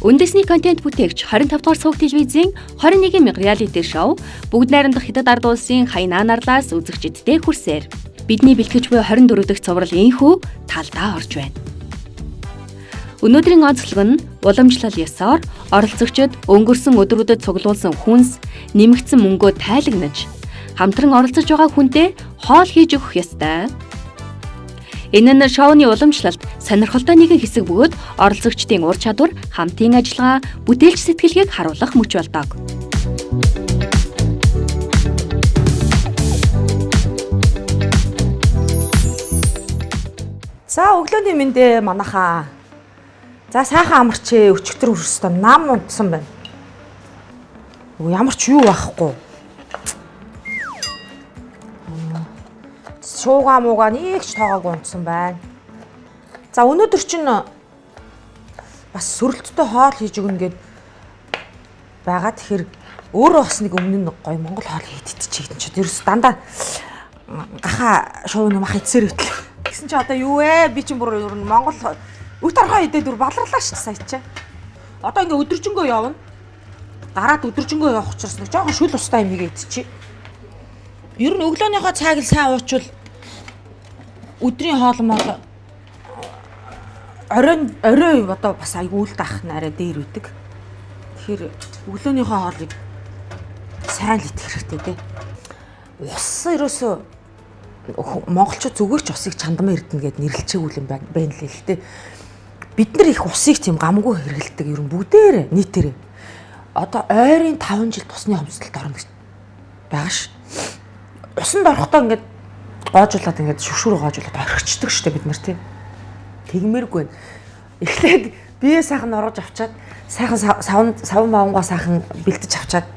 Үндэсний контент бүтээгч 25 дугаар суваг телевизийн 21,000 реалити шоу бүгд найрамдах Хятад ард улсын Хайнаа нарлаас үзэгчдэдтэй хүрсээр бидний бэлтгэж буй 24 дахь цуврал инхүү талдаа орж байна. Өнөөдрийн онцлог нь уламжлал ёсоор оролцогчид өнгөрсөн өдрүүдэд цуглуулсан хүнс, нэмэгдсэн мөнгөө тайлагнаж хамтран оролцож байгаа хүнтэй хоол хийж өгөх ёстой. Энэ нь шоуны уламжлалт сонирхолтой нэгэн хэсэг бөгөөд оролцогчдын ур чадвар, хамтын ажиллагаа, бүтээлч сэтгэлгээг харуулах мөч болдог. За өглөөний мэндэ манайхаа. За сайхан амарчээ өчигдөр хүрстэ нам унтсан байна. Ямар ч юу байхгүй. Шуугаа муугаа нэг ч тоогоогүй унтсан байна. За өнөөдөр чинь бас сөрөлттэй хоол хийж өгнө гэд байгаа. Тэгэхээр өөрөө бас нэг өмнө нь гоё Монгол хоол хийж идчихээн ч ерөөс дандаа гахаа шууны мах идсээр итэл. Гэсэн чи одоо юу вэ? Би чинь бүр ер нь Монгол өт орхоо идээд бүр баларлаа шүү сая чи. Одоо ингээ өдөржингөө явна. Гараад өдөржингөө явах учраас нэг жоохон шүл устай юм игээ идчихье. Ер нь өглөөнийхөө цайг л сайн уучвал өдрийн хоолмол орой одоо бас айгүй үл даах нараа дээр үүдэг. Тэгэхээр өглөөнийхөө хоолыг сайн л идэх хэрэгтэй тий. Ус ерөөсөө монголчууд зүгээр ч усыг чандмаа эрдэнэ гэд нэрлэлцээгүй юм байна л л тий. Бид нар их усыг тийм гамгүй хэрэгэлдэг ер нь бүгдээрээ нийтээрээ. Одоо ойрын 5 жил тусны хомсдолд орно гэж байгаа ш. Усанд орохдоо ингээд гоожуулаад ингээд шүршүүрөө гоожуулаад орхичдаг штэ бид нар тий. Тэгмээргүй. Эхлээд бие сайхан орож авчаад сайхан савн мавнгаа сайхан бэлдэж авчаад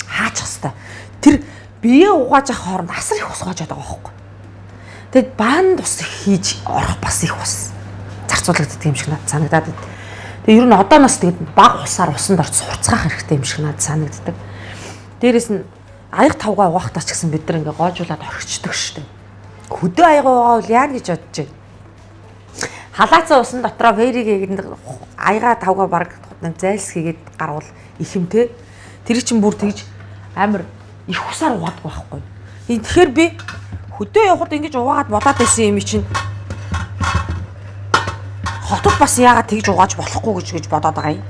хаачих хэвээр. Тэр бие угааж авах хооронд асар их ус гоожоод байгаа байхгүй. Тэгэд баанд ус хийж орох бас их ус зарцуулагддаг юм шиг надад санагдаад байна. Тэгээ ер нь одоо нас тэгээд баг усаар усанд орж сурцгаах хэрэгтэй юм шиг надад санагддаг. Дээрээс нь аяг тавгаа угаахтаа ч гэсэн бид нар ингээ гоожуулаад орхичдаг штеп. Хөдөө аяга угаавал яа гэж бодож байна. Халаацсан усан дотроо фэригээ аяга тавгаа баг зайлс хийгээд гарвал их юмтэй. Тэр чинь бүр тэгж амар их усаар угаадаг байхгүй. Тэгэхээр би хөдөө явахад ингэж угаагаад бодоод байсан юм чинь хотод бас яагаад тэгж угааж болохгүй гэж бодоод байгаа юм.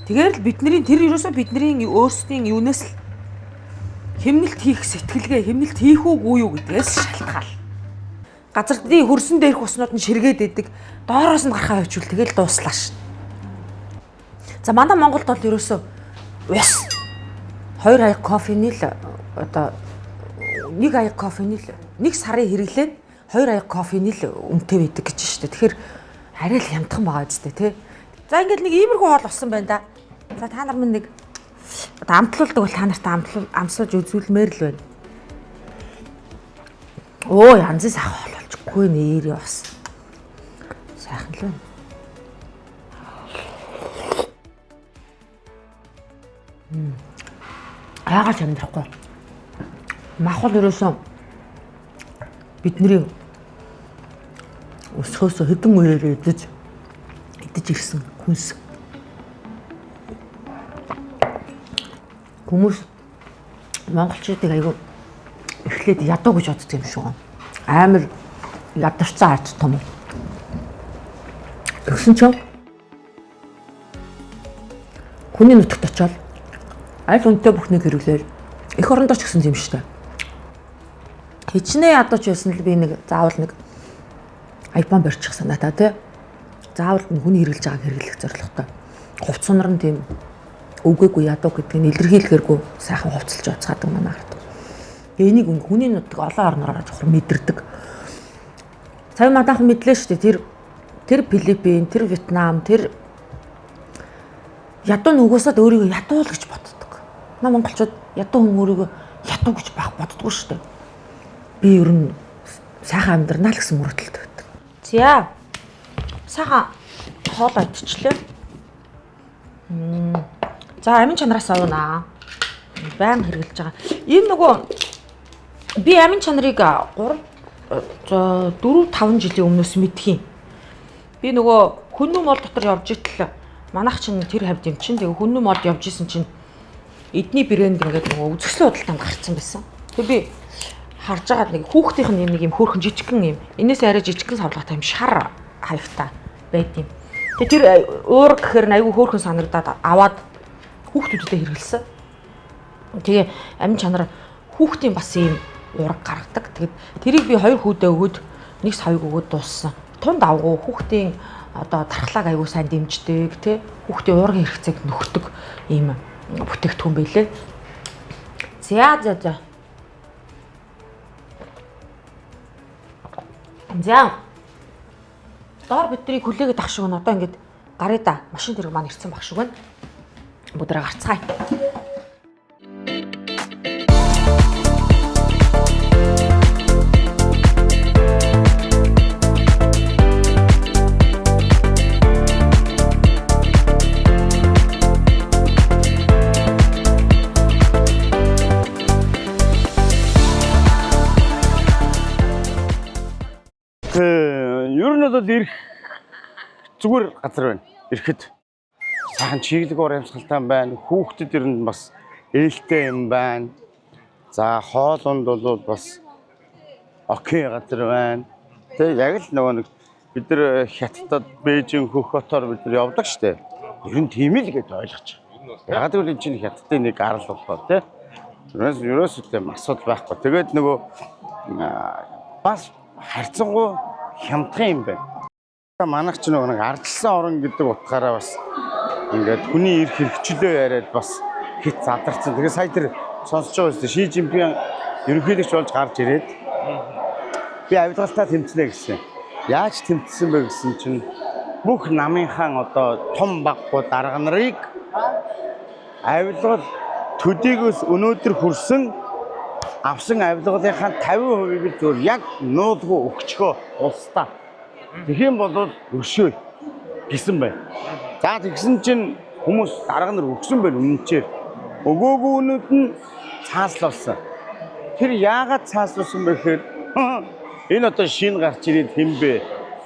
Тэгэхээр л бидний тэр ерөөсөө бидний өөрсдийн юунаас л хэмнэлт хийх сэтгэлгээ, хэмнэлт хийх үгүй юу гэдгээс шалтгаал. Газрын хөрсөн дээрх уснууд нь ширгээд идэг, доороос нь гарахаа хөвчүүл тэгэл дууслаа ш. За манай Монголд бол ерөөсөө ус 2 аяг кофений л одоо 1 аяг кофений л 1 сарын хэрэглээд 2 аяг кофений л өмтэй байдаг гэж штэ. Тэгэхээр арай л хямдхан байгаа үстэй тий. За ингээд нэг иймэрхүү хоол болсон байна да. За та нар минь нэг одоо амтлуулдаг бол та нарт амсуулж үзүүлмээр л байна. Оо янзын сайхан хоол болчихгүй нэр бас. Сайхан л байна. Яагаад амьдрахгүй? Махал ерөөсөн бидний өсгөөс хэдэн үеэр идэж ирсэн хүнс. Хүмүүс монголчуудыг айгүй эхлээд ядуу гэж боддог юм шиг. Амар ядарсан ард том. Тэгсэн чинь хүний нутагт очиод аль үнэтэй бүхнийг хэрэглээл эх орондоо ч гэсэн юм штэ. Хичнээн ядууч байсан л би нэг заавал нэг iPhone барьчих санаатай тий. Заавал хүний хэрэглэж байгааг хэрэглэх зорилготой. Хувц сунар нь тийм өвгөөгүй ядуу гэдгийг илэрхийлэхэргүй сайхан хувцалж оцгаадаг манай ард. Энийг хүний нутаг олон орноор жохор мэдэрдэг. Сая мадаахан мэдлээ шүү дээ. Тэр Филиппин, тэр Вьетнам, тэр ядуу нүгөөсөд өөрийгөө ядуу л гэж боддог. Манай монголчууд ядуу хүн өөрийгөө ядуу гэж боддоггүй шүү дээ. Би ер нь сайхан амьдрнаа л гэсэн мөрөдөлт өгдөг. За. Сайхан хоол идчихлээ. За амин чанараас авна. Байн хэрглэж байгаа. Энэ нөгөө би амин чанарыг 4-5 жилийн өмнөөс мэдхийн. Би нөгөө Хүннү мол дотор явж итэл манайх чинь тэр хавьд юм чинь тэгээ хүннү мод явж исэн чинь эдний брэнд ингээд нөгөө үзэсгэлэн худалдаанд гарцсан байсан. Тэгээ би харж байгаа нэг хүүхдийнх нь нэг юм хөөрхөн жижигхэн юм. Энээс арай жижигхэн савлгатай юм шар хаягтай байд юм. Тэгээ тэр уур гэхээр айгүй хөөрхөн санагдаад аваад хүүхдүүдэд хэрэгэлсэн. Тэгээ амин чанар хүүхдийн бас ийм ураг гаргадаг. Тэгээд тэрийг би 2 хүүдээ өгөөд нэг савыг өгөөд дууссан. Тунд авгуу хүүхдийн одоо дархлааг аягүй сайн дэмждэг тий. Хүүхдийн уургийн хэрэгцээг нөхдөг ийм бүтээгдэхүүн байлээ. За. Доор бидний хүлээгээд ах шиг нь одоо ингээд гараа да. Машин тэрэг маань ирсэн баг шиг байна. Бүдрээ гарцгаая. Ер нь бол ирэх зүгээр газар байна. Ирэхэд сайхан чиглэг ор амьсгалтай байна. Хүүхдэд ер нь бас ээлтэй юм байна. За хоолунд бол бас окей газар байна. Тэг яг л нөгөө нэг бид нар Хятадд Бээжин хөх хотоор бид нар явдаг штэ. Ер нь тийм л гэж ойлгож байгаа. Яг л энэ чинь Хятадын нэг арал болохоор тий. Ерөөсөө тийм асуудал байхгүй. Тэгээд нөгөө бас харьцангуй хямдхан юм байна. Манайх ч нэг ардчилсан орн гэдэг утгаараа бас ингээд хүний эрх хэрэгчлөө яриад бас хит задарсан. Тэгээ сая тэр сонсож байгаа үстэй Ши Жинпин ерөнхийлөгч болж гарч ирээд би авилгалтаа тэмцэнэ гэсэн. Яаж тэмцсэн бэ гэсэн чинь бүх намынхан одоо том баггүй дарга нарыг авилгал төдийгөөс өнөөдөр хүрсэн авсан авилгалынхаа 50%-ийг зөв яг нуудгүй өгчхөө улстай. Тэгхийн бол өршөөл гэсэн байна. За тэгсэн чинь хүмүүс дарга нар өгсөн байна үнэнчээр. Өгөөгүй үнэд нь цааслуулсан. Тэр яагаад цааслуулсан бэ гэхээр энэ одоо шинэ гарч ирээд хэмбэ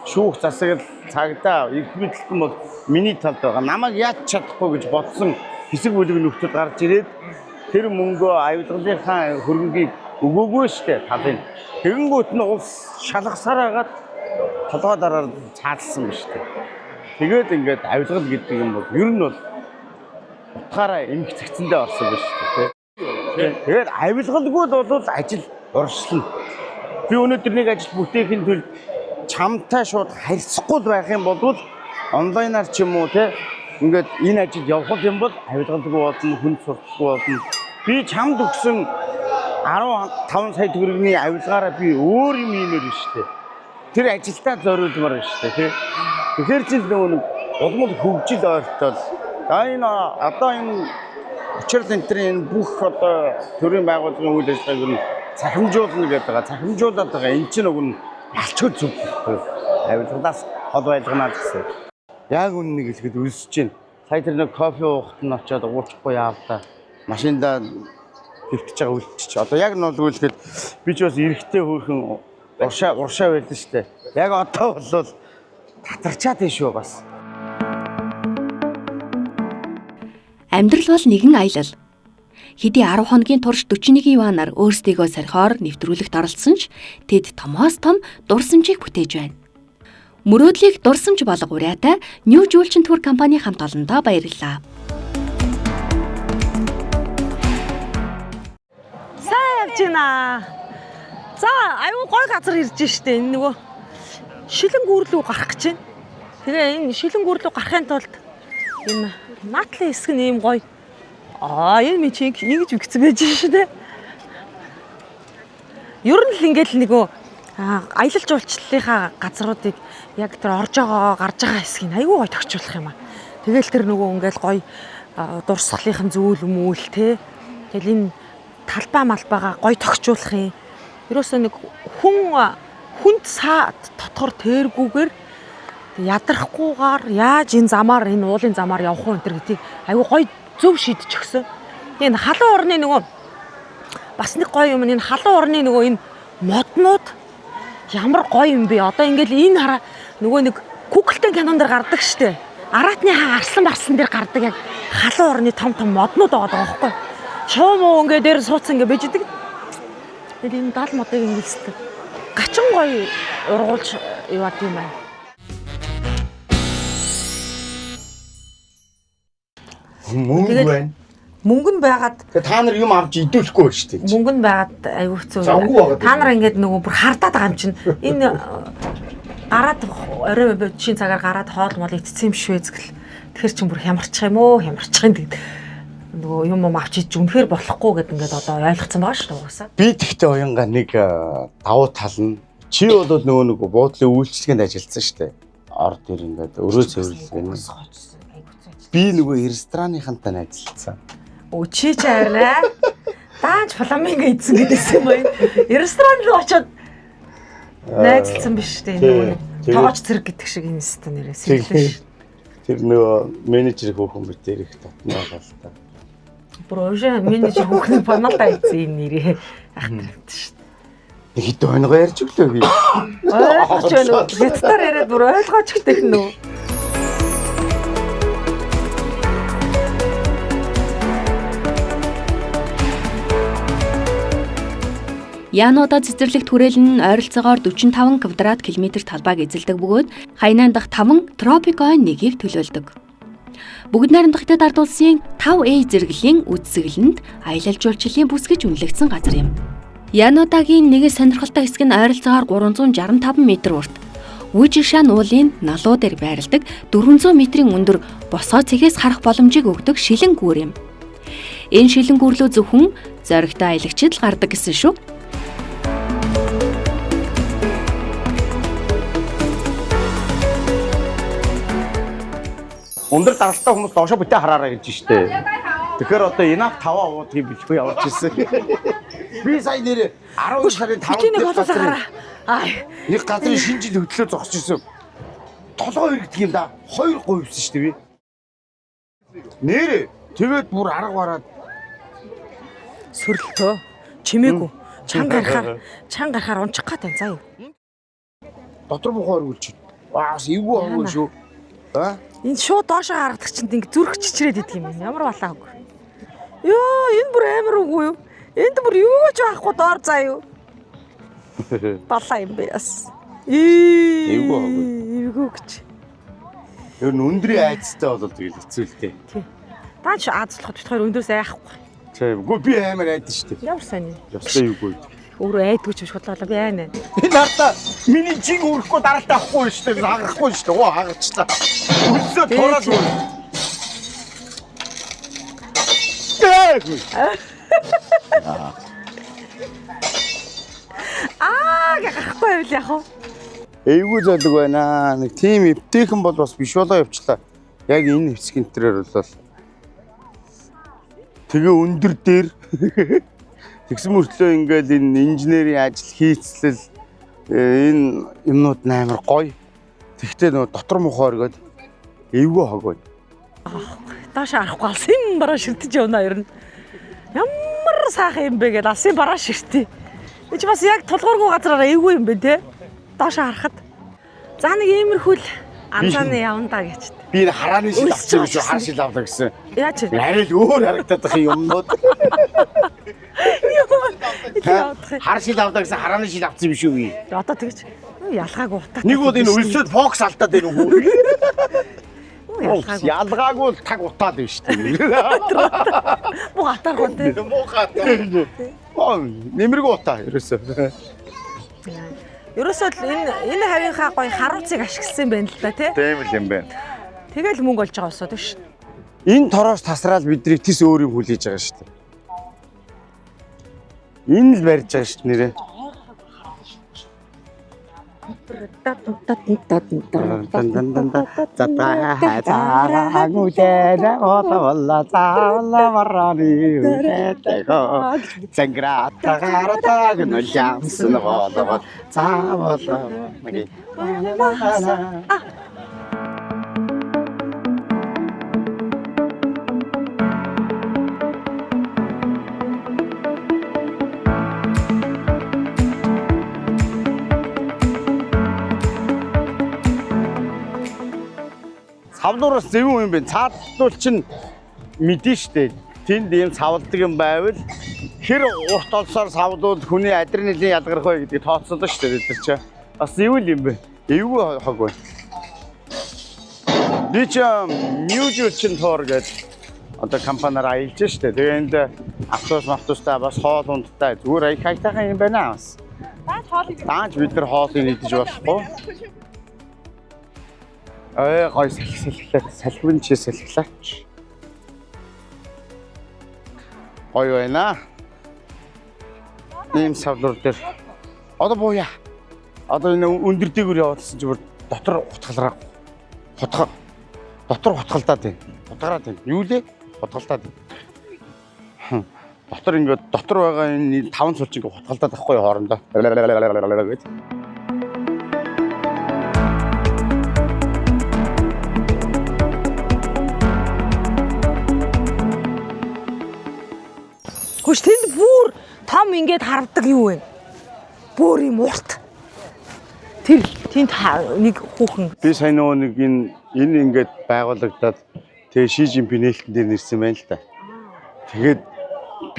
шүүх засаг цагдаа их мэдлэлтэн бол миний талд байгаа. Намайг яаж чадахгүй гэж бодсон хэсэг бүлэг нөхдөд гарч ирээд тэр мөнгөө авилгалынхаа хөрөнгийг өгөөгүй штэ талын. Тэгэнгүүт нь улс шалгасаар хагаад толгой дараар цаалсан ба штэ. Тэгээд ингээд авилгал гэдэг юм бол ер нь бол утгаараа эмгцэгцэндээ орсон ба штэ. Тэгээд авилгалгүй бол ажил уршилна. Би өнөөдөр нэг ажил бүтээхийн тулд чамтай шууд харьцахгүй байх юм бол онлайнаар ч юм уу те ингээд энэ ажил явах юм бол авилгалгүй болно, хүн сурахгүй болно. Би чамд өгсөн 15 сая төгрөгийн авилгаараа би өөр юм иймэр штэ. Тэр ажилдаа зориулмаар штэ тий. Тэгэхээр ч нөгөө нэг улмал хөгжил ойртол энэ одоо энэ учрал энтрийн бүх одоо төрийн байгууллагын үйл ажиллагааг нь цахимжуулна гэдэг байгаа. Цахимжуулаад байгаа. Энд чинь уг нь алчгүй зүг байхгүй. Авилгалаас хол байлганаа гэсэн. Яг үннийг хэлэхэд үлсэж байна. Сая тэр нэг кофе уухт нь очиод уучлахгүй яавта. Машиндаа хөвтөж байгаа үлдчих. Одоо яг нуулгуулгээд би ч бас эрэхтэй хөөрхөн уршаа байлаа штэ. Яг одоо бол татарчаад байна шүү бас. Амьдрал бол нэгэн аялал. Хэдий 10 хоногийн турш 41 юанаар өөрсдийгөө сархиор нэвтрүүлэгт оролцсон ч тэд томоос том дурсамжийг бүтээж байна. Мөрөөдлийг дурсамж болго ураатай New Julchin Tour компани хамт олондоо баярлалаа. Сайн явж байна. За, аюу гой газар ирж штэ. Энэ нөгөө шилэн гүүрлүү гарах гэж байна. Тэгээ энэ шилэн гүүрлүү гарахын тулд энэ наатлын хэсэг нь ийм гоё. Энэ ми чи ингэж үгцэн байж штэ. Ер нь л ингээд л нөгөө аялал жуулчлалынхаа газруудыг яг тэр орж байгаа гарч байгаа хэсгийг аюу гоё тогтчулах юм аа. Тэгэл тэр нөгөө ингээл гоё дурсгалынхан зүйл өмүүл те. Тэгэл энэ талбай малбайгаа гоё тогтчулах юм. Ерөөсөө нэг хүнд дотор тэргүүгээр ядрахгүйгээр яаж энэ замаар энэ уулын замаар явах вэ энэ гэдгийг аюу гоё зөв шийдэж өгсөн. Энэ халуун орны нөгөө бас нэг гоё юм энэ халуун орны нөгөө энэ моднууд ямар гоё юм бэ? Одоо ингээл энэ хараа нөгөө нэг Google-тэй кинонд гардаг штэ. Араатны хаа арслан барсан дээр гардаг яг халуун орны том моднууд байгаа байхгүй. Шуу муу ингээ дээр суудсан ингээ биждэг. Тэгээд энэ 70 модыг ингээсдэг. Гачин гоё ургуулж яваад юм байна. Мөнгө байна. Мөнгө нь байгаад Та нар юм авч идүүлэхгүй байна шүү дээ. мөнгө нь байгаад аюу хэцүү. Завгүй байгаа. Та нар ингээд нөгөө бүр хардаад байгаа юм чинь. Энэ гараад орой шин цагаар гараад хоол мол итцсэн юм шүү эзгэл. Тэгэхэр чин бүр хямарчих юм уу? Хямарчих юм тэгээд нөгөө юм авч идэж үнэхээр болохгүй гэд ингээд одоо ойлгоцсон байгаа шүү дээ угаасаа. Би тэгтээ уянга нэг давуу тал нь чи бол нөгөө буудлын үйлчлэгэнд ажилласан шүү дээ. Ор дээр ингээд өрөө цэвэрлэгээ. Би нөгөө ресторанынхантай ажилласан. Өчиж аваа. Даанч фламинго идсэн гэдээсэн юм байна. Ресторан руу очиод найзалсан биш үү нөгөө тоож зэрэг гэдэг шиг энэ өстө нэрээс хэлсэн ш. Тэр нөгөө менежер хөөхөн бит дээрх татнаа гал та. Бүр өөшөө менежер хөөхний паналта ийсэн юм нэрээ ахтарт ш. Нэг хэд онгоо ярьж өглөө би. Ойлгож байна уу? Хятадаар яриад бүр ойлгооч гэх нөө. Януудаа цэцэрлэг түрээл нь ойролцоогоор 45 квадрат километр талбайг эзэлдэг бөгөөд хаянаан дахь 5 тропикой нэгийг төлөөлдөг. Бүгд найрамдах Хятад ард улсын 5A зэрэглэлийн үдсгэлэнд аялал жуулчлалын бүс гэж үнэлэгдсэн газар юм. Януудагийн нэг сонирхолтой хэсэг нь ойролцоогоор 365 м урт. Үжишан уулын налуу дээр байрладаг 400 м-ийн өндөр босоо цэгээс харах боломжийг өгдөг шилэн гүүр юм. Энэ шилэн гүүрлөө зөвхөн зоригтой аялагчид л гардаг гэсэн шүү. Өндөр даралтай хүмүүс доошо бүтээ хараараа гэж штэ. Тэгэхээр одоо инав 5 уудгийг бэлгүй явуулж ирсэн. Би сая нэр 12 сарын 5-нд нэг газрын шинэ жил хөдлөө зогсож ирсэн. Толгой иргэдэг юм да. 2 говь ивсэн штэ би. Нэр тэгээд бүр арга бараад Сөрлөлтөө чимээгүй. Чанга гарахаар унчих гад тань заа юу. дотор бухаар үлч. Бас эвгүй авгүй шүү. Энэ шууд доошоо харагдаг чинь ингэ зүрх чичрээд идэг юм. Ямар балаа үг. Йоо, энэ бүр амар үгүй юу? Энд бүр юу ч байхгүй доор заа юу. Балаа юм бэ бас. Эвгүй гэж. Ер нь өндрийн айцтай болол тэгэл хэцүү л дээ. Тий. Таач аазлахад битгаар өндөөс айхгүй. Үгүй би амар айд штэ. Ямар сайн юм. Ёстой юугүй. Өөрөө айдгүй ч биш бодлоо би айна. Энэ хартаа миний жиг өрөхгүй дараалтаа авахгүй штэ. Хагахгүй штэ. Оо хагачлаа. Үлсээ тураад өөр. Гахгүй байл яах вэ? Эйгүү зодог байна. Нэг тим эвтэйхэн бол бас биш болоо явчлаа. Яг энэ хэсэг энтрээр болол. Тэгээ өндөр дээр тэгсэн мөртлөө ингээл энэ инженерийн ажил хийцлэл энэ юмнууд амар гоё. Тэгтээ нөө дотор мухаар гээд эвгүй хогоо. Тааш арахгүй алсын бараа ширтэж явна ер нь. Ямар сайхан юм бэ гээд алсын бараа ширтээ. Эч бас яг тулгуургүй газараараа эвгүй юм бэ те. Тааш харахад. За нэг иймэрхүүл анцааны явна да гэж. Би харааны шил авчих юм шүү, хар шил авлаа гэсэн. Яаж вэ? Арай л өөр харагдаад байгаа юмнууд. Хар шил авлаа гэсэн харааны шил авчих юм шүү би. Одоо тэгэж ялгаагүй утаа. Нэг бол энэ өлсөд фокус алдаад байна уу? Ялгаагүй л таг утаад байна шүү дээ. Муу гатааргүй те. Муу гатаа. Нэмэргүй утаа ерөөсөө. Ерөөсөө энэ хавийнхаа гоё харуулцыг ашигласан байна л да тий. Тийм л юм байна. Тэгэл мөнгө олж байгаа усаад биш. Энэ тороос тасраал биднийг тис өөр юм хүлээж байгаа шүү дээ. Энэ л барьж байгаа шүү дээ нэрээ. савлуураас зөвөн юм бэ. Цаадлуул чинь мэдэн штэ. Тэнд ийм савлдаг юм байвал хэр урт олсоор савлууд хүний адреналин ялгарх вэ гэдгийг тооцсон штэ бид нар чи. Бас зөвүүл юм бэ. Эвгүй хог байна. Би ч Нью-Жулчин туур гэдэг одоо компаниар аялж штэ. Тэгээ энд автобустай бас хоол ундтай зүгээр аяг хайтайхан юм байна бас. Дааж бид нар хоолыг идэж болохгүй. Гой салхивын чи салхилаач. Гой байна. Ийм савлуур дээр одоо бууя. Одоо энэ өндөр дээгүүр явуулсан чи бүр дотор утгалраа. Дотор утгалдаад байна. Утгараад байна. Юу лээ? Утгалдаад байна. Дотор ингээд дотор байгаа энэ 5 цулч ингээд утгалдаад ахгүй хоорондоо. Гэж. Хөөш тэнд бүр том ингээд харагдаг юу вэ? Бүр юм урт. Тэр тэнд нэг хүүхэн. Би сайн нөгөө нэг энэ ингээд байгуулагдаад тэгээ Ши Жинпин нээлтэн дээр нэрсэн байна л да. Тэгээд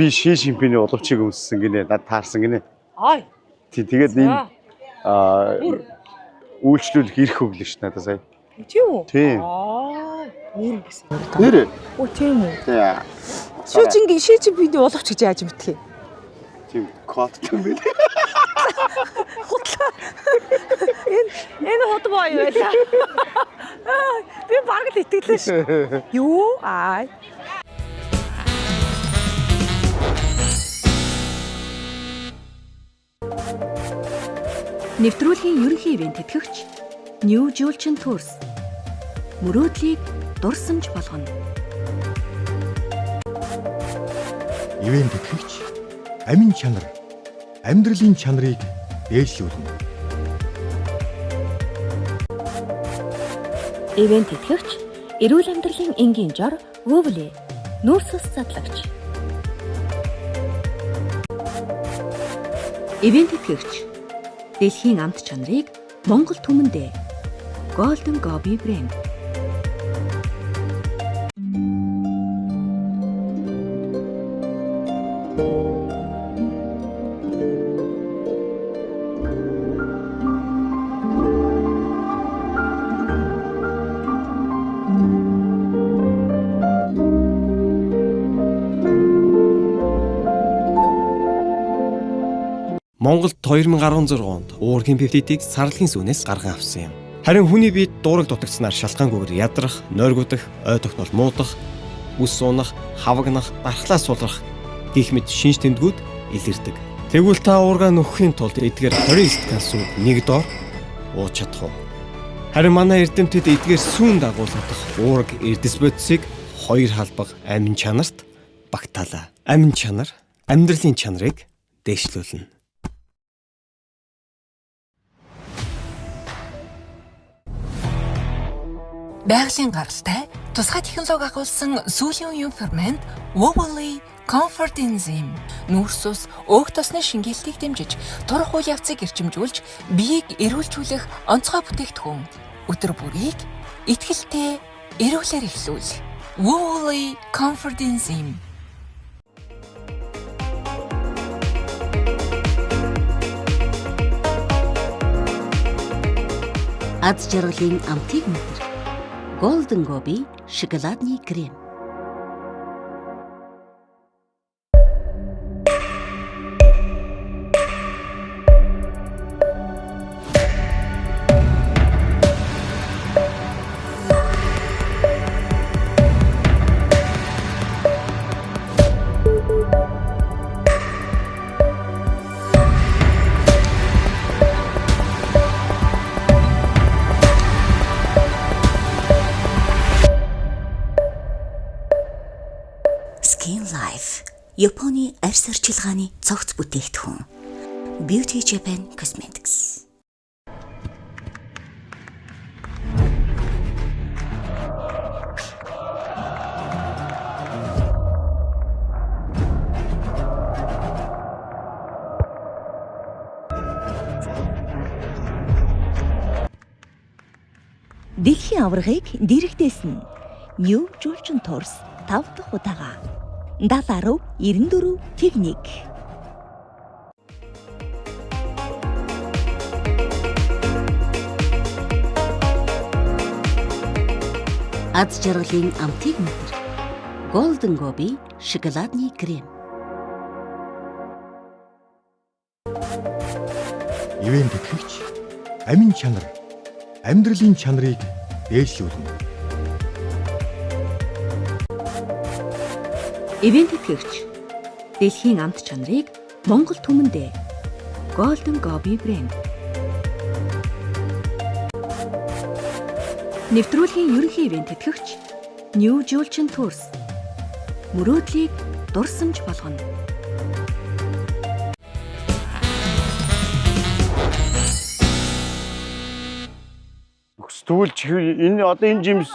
би Ши Жинпиний уловчийг өмссөн гинэ. Над таарсан гинэ. Ай. Тэгээд энэ үйлчлүүлэх ирэх өглөө ш надад сая. Тийм үү? Тийм. Нэр гэсэн юм даа. Нэр. Оо тийм үү? Тийм. Ши Жинпиний уловч гэж яаж мэдтгий? Тийм код юм бэ. Энэ хот боо юу байлаа. Би бараг л итгэлээ ш. Юу? Ай. Нэвтрүүлгийн ерөнхий ивент тэтгэгч Нью-Жулчин Tours мөрөөдлийг дурсамж болгоно. Ивент тэтгэгч амин чанар, амьдралын чанарыг дээшлүүлнэ. Ивент тэтгэгч эрүүл амьдралын энгийн жор Вовле нүүрсэс задлагч. Ивент тэтгэгч дэлхийн амт чанарыг Монгол түмэндээ Golden Gobi брэнд. Монголд 2016 онд уургийн пептидийг сарлагын сүнээс гарган авсан юм. Харин хүний биед дуураг дутагдсанаар шалтгаангүйгээр ядрах, нойргуудах, ой тогтмол муудах, үс суунах, хавагнах, бархлаа сулрах гэх мэт шинж тэмдгүүд илэрдэг. Тэгвэл та уургаа нөхөхийн тулд эдгээр 29 сүүнд нэг доор ууж чадах уу? Харин манай эрдэмтэд эдгээр сүүн дагуулгадах уураг эрдэс бодисыг хоёр халбаг амин чанарт багтаалаа. Амин чанар амьдралын чанарыг дээшлүүлнэ. Байгалийн гаралтай тусгай технологи агуулсан сүүлийн үеийн фермент Wobbly Comfort Enzyme нүүрс ус өөх тосны шингээлтийг дэмжиж турах үйл явцыг эрчимжүүлж биеийг эрүүлжүүлэх онцгой бүтээгдэхүүн. Өдөр бүрийг итгэлтэй эрүүлэр эхлүүл. Wobbly Comfort Enzyme. Аз жаргалын амтыг мэдэр Golden Gobi шоколадный крем. Skin Life Японы арьс орчилгааны цогц бүтээгдэхүүн. Beauty Japan Cosmetics. Дэлхийн аваргыг дэрэгдээсэн New Julchen Tours 5 дахь удаага 70-94 техник. Аз жаргалын амтыг мэдэр. Golden Gobi шоколадны крем. Ивэн тэтгэгч амин чанар, амьдралын чанарыг дээшлүүлнэ. Ивэн тэтгэгч дэлхийн амт чанарыг Монгол түмэндээ Golden Gobi брэнд. Нэвтрүүлгийн ерөнхий ивэн тэтгэгч New Julchen Tours. Мөрөөдлийг дурсамж болгоно. Тэгвэл энэ одоо энэ жимс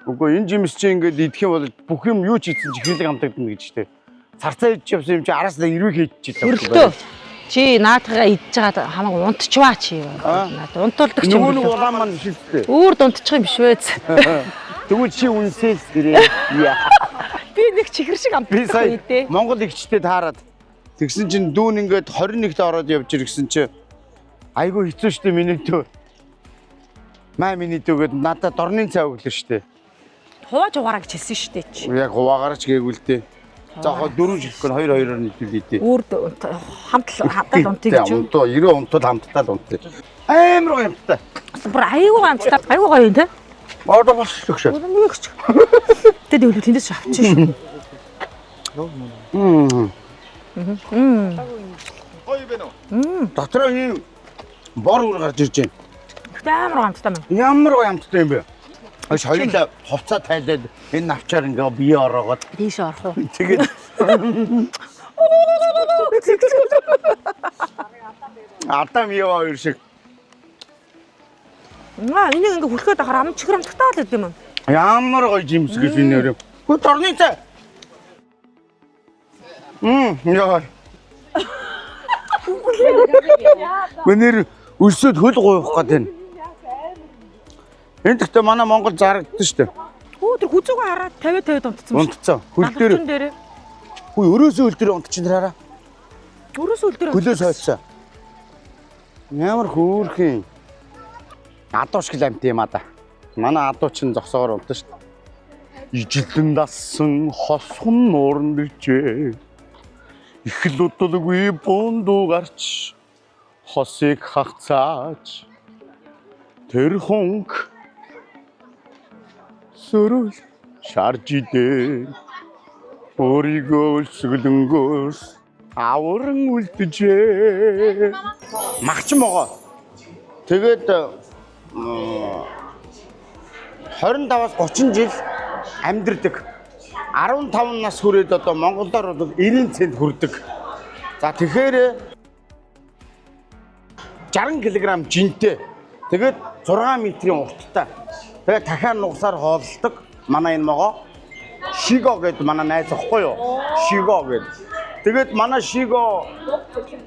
үгүй энэ жимс чи ингээд идэх юм бол бүх юм юу ч ийдсэн чи хилэг хамтагдана гэж штэ. Царцаа идэж явсан юм чи араас нь ирвэ хийж чилээ. Өртөө. Чи наадгаа идэж байгаа хамаагүй унтчваа чи. Наад унтуулдаг ч юм уу. Нөгөө улаан маань шилжтэй. Өөр дунтчих юм биш вэ? Тэгвэл чи үнсээс гэрээ. Би нэг чихэр шиг амтдаг үү? Монгол игчтэй таарад тэгсэн чинь дүүн ингээд 21-т ороод явж ирсэн чи айгүй хэцүү штэ миний дүү. Маа миний дүүгээд надад дорны цай өглөө штэ. Хувааж угаараа гэж хэлсэн штэ чи. Яг хуваагаарч гээгүй л дээ. За хоо 4 жилхэн 2-2-оор нийлүүлээ дээ. Өөр хамтдаа унтыг гэж. Унтаа 90 унтууд хамтдаа л унтээ. Амар гоё юмтай. Бүр айгүй амттай. Айгүй гоё юм те. Одоо болчихлоо гэж. Нэг ч. Тэд өвлө тэндээс авчихсан шүү. Гоё бэ нөө. Дотроо ийм бор үр гарч ирж байна. Амар амттай юм. Ямар гоё амттай юм бэ? Хоёулаа хувцас тайлаад энэ навчаар ингээ бие ороогоод тийш орох уу? тэгээд Адам яа хоёр шиг. Энийг ингээ хүлхээд ахаар ам чихэр амттай л гэдэг юм. Ямар гоё жимс гэж энэ нэр. Хөө дорны цай. Яа. Гүнэр өсөд хөл гуйх гэдэг. Энд гэхдээ манай Монгол зарагдсан шүү дээ. Өө тэр хүзүүгээ хараад 50 унтцсан шүү. Унтцсан. Хөл дээр. Хүй өрөөсөө хөл дээр унтчихын хараа. Өрөөсөө хөл дээр. Хөлөөс хойцсон. Ямар хөөрхөн. Адуу шиг амт юм аа да. Манай адуу чинь зогсоогоор унтсан шүү дээ. Ижилэн дассан хосхон нуурн бижээ. Их л удалгүй бунду гарч хосыг хагцааж тэр хонг сөрөөл шарж идэ өөрийгөө өлсгөлөнгөөс авран үлдэжээ магч могоо тэгээд 25-аас 30 жил амьдэрдэг 15 нас хүрээд одоо монголоор бол 90 цент хүрдэг. За тэгэхээр 60 кг жинтэй. Тэгээд 6 метрийн урттай. Тэгээд дахиад нугасаар хооллдог. Манай энэ могоо Шиго гэдэг манай найз ахгүй юу? Шиго гэдэг. Тэгээд манай Шиго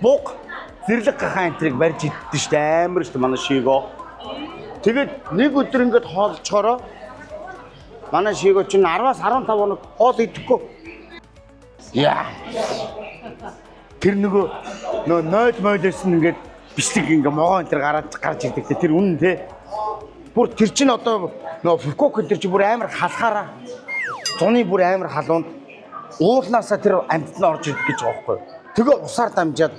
буг зэрлэг гахаан энтрийг барьж иддэг шүү дээ. Амар шүү дээ манай Шиго. Тэгээд нэг өдөр ингээд хоолцохороо манай Шиго чинь 10-аас 15 хоног хоол идэхгүй. Яа. Тэр нөгөө нойл мойлсэн ингээд бичлэг ингээ могоо энэ гарч ирдэг те тэр үнэн те. Бүр тэр чинь одоо нөгөө Фукуок энэ чинь бүр амар халахаараа зуны бүр амар халуунд уулнаасаа тэр амьтд нь орж ирдэг гэж байгаа байхгүй. Тэгээ усаар дамжаад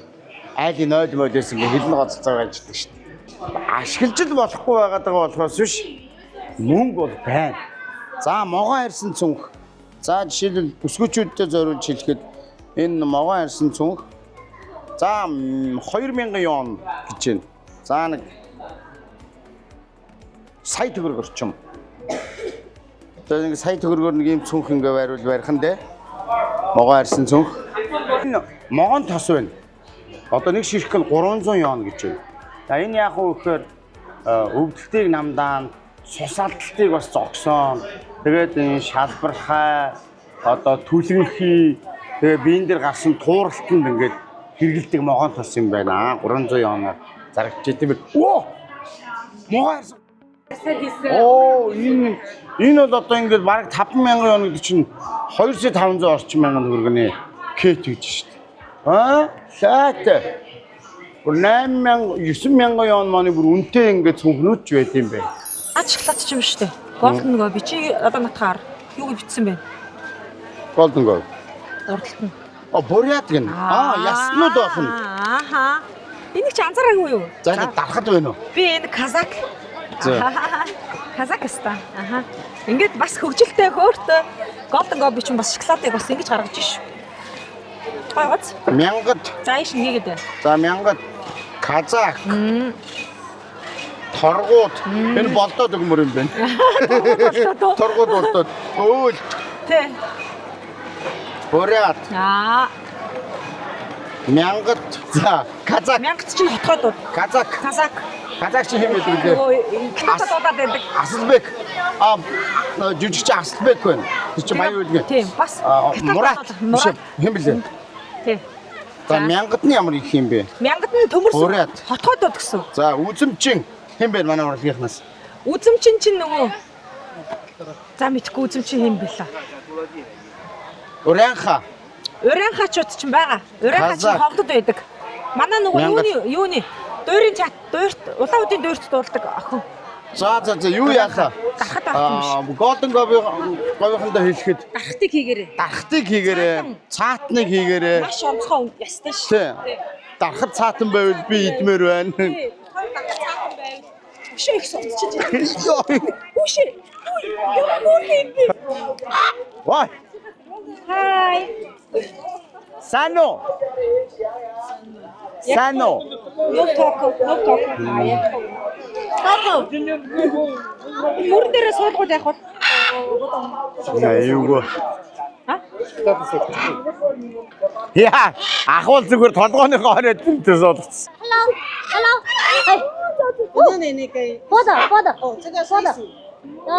айлын нойл мойлээс ингээ хилэн гоцолцоо байж ирдэг шүү дээ. Ашиглаж л болохгүй байгаад байгаа болохоос биш. Мөнгө бол байна. За могоо харьсан цүнх. За жишээлбэл бүсгүүчүүдтэй зориулж хэлэхэд энэ могоо харьсан цүнх за 2000 юан гэж байна. За нэг сая төгрөг орчим. Тэгээд нэг сая төгрөгөөр нэг юм цүнх ингээ байрхан дээ. Могоо харьсан цүнх. Энэ могоон тос байна. Одоо нэг ширхэг нь 300 юан гэж байна. За энэ яг уу гэхээр өвдөлтийг намдаан, цус алдалтыг бас зогсоон. Тэгээд энэ шалбархай, одоо түлэнхий, тэгээ биен дээр гарсан тууралтанд ингээд хэрэгэлдэг могоон тос юм байна. 300 юанаар зарагдж идэв. Оо! Могоо харьсан. Оо энэ бол одоо ингээд бараг 5,000 он гэдэг чинь 2,500 орчим мянган төгрөгний кет гэж шүү дээ. Аа? Шаатай. 8,000 9,000 он маань бүр үнэтэй ингээд цүнхнүүч байт юм бэ. Шоколад ч юм шүү дээ. Голден гоо би чи одоо натгаар юу гэж бичсэн бэ? Голден гоо. Урдталт нь. Бурят гин. Яснууд байна. Ааха. Энийг чи анзаараагүй юу? За дарахад байна уу? Би энэ казак. Казакстан. Аха. Ингээд бас хөгжилтэй хөөртөө голден гоо би ч бас шоколадыг бас ингэж гаргаж иш. Гойгоц. Мянгад. За иш нэгэд байна. За мянгад казак. Торгууд. Энэ болдоод өгмөр юм байна. Торгууд болдоод. Өөл. Тэ. Бурят. Мянгад. За казак. Мянгад чинь хотгоод. Казак. Казак чи хэмээх үү? Катадуудад байдаг. Асалбек. Жүжигч Асалбек байна. Тэр чи баян үлгэн. Тийм, бас. Мурат. Хэм блэ? Тийм. За мянгад нь ямар их юм бэ? Мянгад нь төмөрсөн. Бурят. Хотгоодод гэсэн. За үзэмчин хэм бэ манай урлагийнхнаас? Үзэмчин чинь нөгөө. За мэдхгүй үзэмчин хэм бэлээ. Урянха. Урянхачууд ч байгаа. Урянхач ховдод байдаг. Манай нөгөө юуны дуурийн чат, дуурт, улаан үдийн дуурт дуулдаг охин. За юу яахаа? Дарахад авах юм биш. Голден говийнхандаа хэлэхэд Дарахтыг хийгээрэй. дарахтыг хийгээрээ, цаатныг хийгээрээ. Маш онцгой ястай шүү. Тий. Дарахад цаатан байвал би идмээр байна. Тий. Цаатан байвал. Өшөө их суцчих. Өшөө. Яа нүрхий би. Вай. Хай. Сано. No talk. Мөр дээр суулгууд яах вэ? Аюугаа. Яа, ахвал зүгээр толгооныхоо хороод тэмтэй суулгацсан.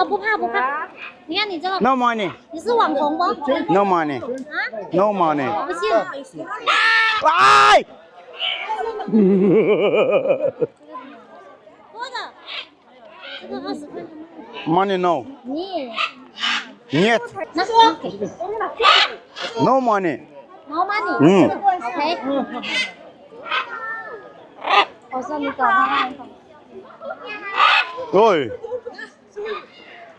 不怕。你看你这个， No money. 你是网红不？ No money. 啊， No money. 不信。 Ay! 多的，这个20块。 Money no. 你， Нет. 那说 No money. no money。OK。我说你找他。 Ой.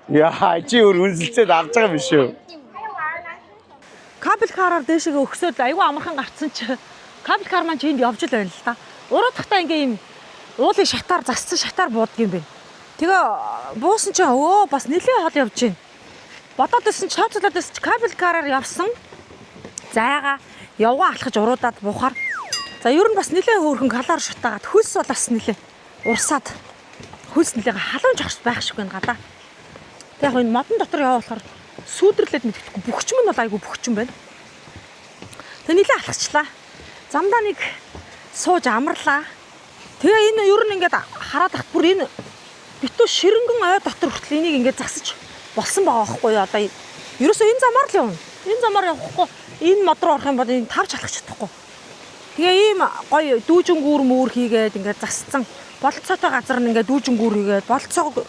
Яа, чи өөр үнсэлцээд авч байгаа биш үү? Кабель караар дээшээ өгсөд айгүй амархан гарцсан чи кабель кар маань энд явж л байна л да. Уруудахтаа ингээ юм уулын шатаар зассан шатаар буудаг юм байна. Тэгээ буусан чи бас нэлээд хол явж байна. Бодоод байсан чи тооцоолоод байсан чи кабель караар явсан. Зайгаа явгаа алхаж уруудаад буухаар. За ер нь бас нэлээд хөөрхөн калаар шатаагаад хөлс бол бас нэлээд урсаад хөлс нэлээд халуун жогч байх шиг байна гадаа. Тэг яг энэ модон дотор яваа болохоор сүйдэрлээд мэдгэхгүй бөхчм нь бол айгүй бөхчм байна. Тэг нэлээ алхачлаа. Замдаа нэг сууж амарлаа. Тэгээ энэ ер нь ингээд хараад тахт бүр энэ битүү ширэнгэн ой дотор хүртэл энийг ингээд засаж болсон байгаа байхгүй юу? Одоо ерөөсөө энэ замаар л явна. Энэ замаар явахгүй энэ мод руу орох юм бол энэ тавч алхах чадахгүй. Тэгээ ийм гоё дүүжингүүр мөр хийгээд ингээд засцсан болцоотой газар нь ингээд дүүжингүүр хийгээд болцоогүй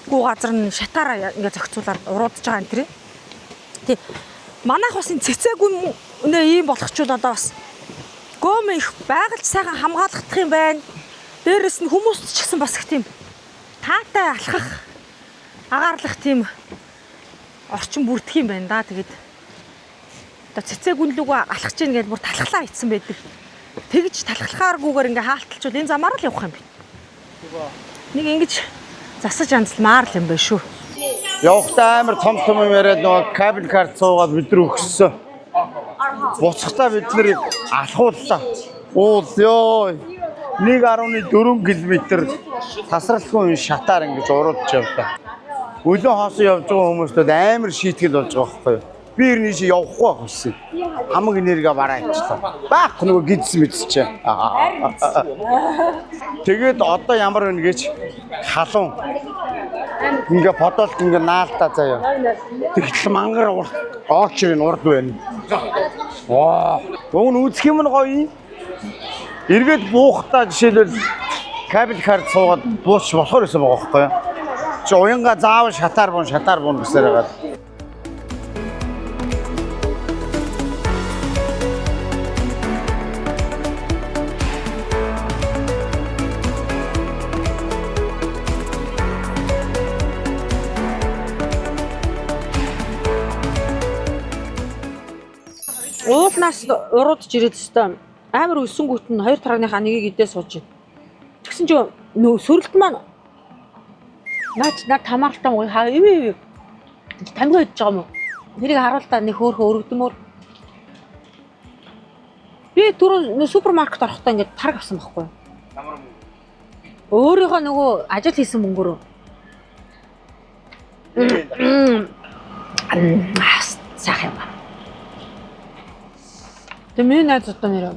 газар нь шатаараа ингээд зохицуулаад уруудж байгаа энэ тэр. Тий. Манайх бас энэ цэцээгүй нэ ийм болгочвол одоо бас гөөм их байгальд сайхан хамгаалагдах юм байна. Дээрээс нь хүмүүст ч гэсэн бас их тийм таатай алхах агаарлах тийм орчин бүрдэх юм байна да. Тэгээд одоо цэцээгүнлүүгөө алхаж ийн гэж бүр талхлаа ицсэн байдаг. Тэгж талхлахааргүйгээр ингээ хаалталчвал энэ замаар л явах юм байна. Нэг ингэж засаж анзалмаар л юм байна шүү. Явахдаа амар том юм яриад нөгөө кабель карт суугаад бид нар өгсөн. Буцахтаа бид нарыг алхууллаа. Уул ёо. 1.4 км тасралтгүй шатаар ингэж уруудж явлаа. Өлөө хоосон явж байгаа хүмүүстүүд амар шийтгэл болж байгаа байхгүй юу? Би ернийш явахгүй болсон. Хамаг энерги бараа ичлээ. Баах нөгөө гидсэн мэдсчээ. Тэгээд одоо ямар вэ гэж халуун. Ингээ подолт ингээ наалтаа заяа. Тэгтэл мангар оочрын урд байна. Ваа. Уг нь үзэх юм нь гоё. Эргээд буухтаа жишээлбэл кабель карт суугаад буусч болохоор байсан байгаа байхгүй юу? чи уянга заавал шатаар буун гэсээр байгаа. Уулнаас уруудж ирээд өстой амар өсөнгүүт нь 2 тарааныхаа нэгийг идээ сууж байна. Тэгсэн чинь нөө сөрөлт маань наад тамаалтаа муу хаа ивэ тамгаа идэж байгаа юм уу? Тэрийг харуултаа нэг хөөхөө өргөдмөр. Би түрүү супермаркет орохдоо ингээд тараг авсан байхгүй юу? Тамар мөнгө. Өөрийнхөө нөгөө ажил хийсэн мөнгөөрөө. Сайхан юм. Тэ миний найз одоо нэр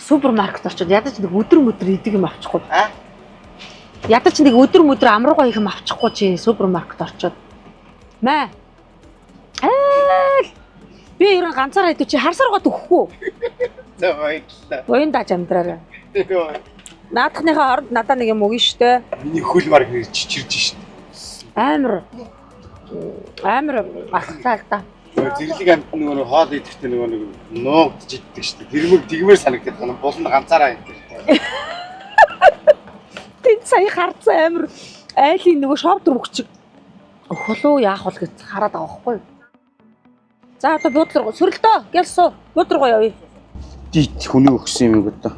супермаркет орчод ядаж нэг өдөр идэг юм авчихгүй. Ядаж нэг өдөр амруугаа их юм авчихгүй чи супермаркет орчод. Мэ. Би ерөн ганцаараа идэв чи харсаргаа төгөхгүй. За баярлалаа. Буян дааж амдраарай. Наадахныхаа оронд надаа нэг юм өгнө штэ. Миний хөл мар хэрэг чичирж штэ. Амар ахлаа л да. Зэрлэг амт нөгөө хоол идэхдээ нөгөө нэг нуугдж иддэг шүү дээ. Тэгмээр санагдаад байна. Булан ганцаараа идэх. Тэнд сая харцсан амир айлын нөгөө шов дөрвөгчиг өхөлөө яах вэ гэж хараад байгаа байхгүй. За одоо буудлаа сөрөлтөө гэл суу. Буудлаа явъя. Дит хүний өгсөн юм гэдэг.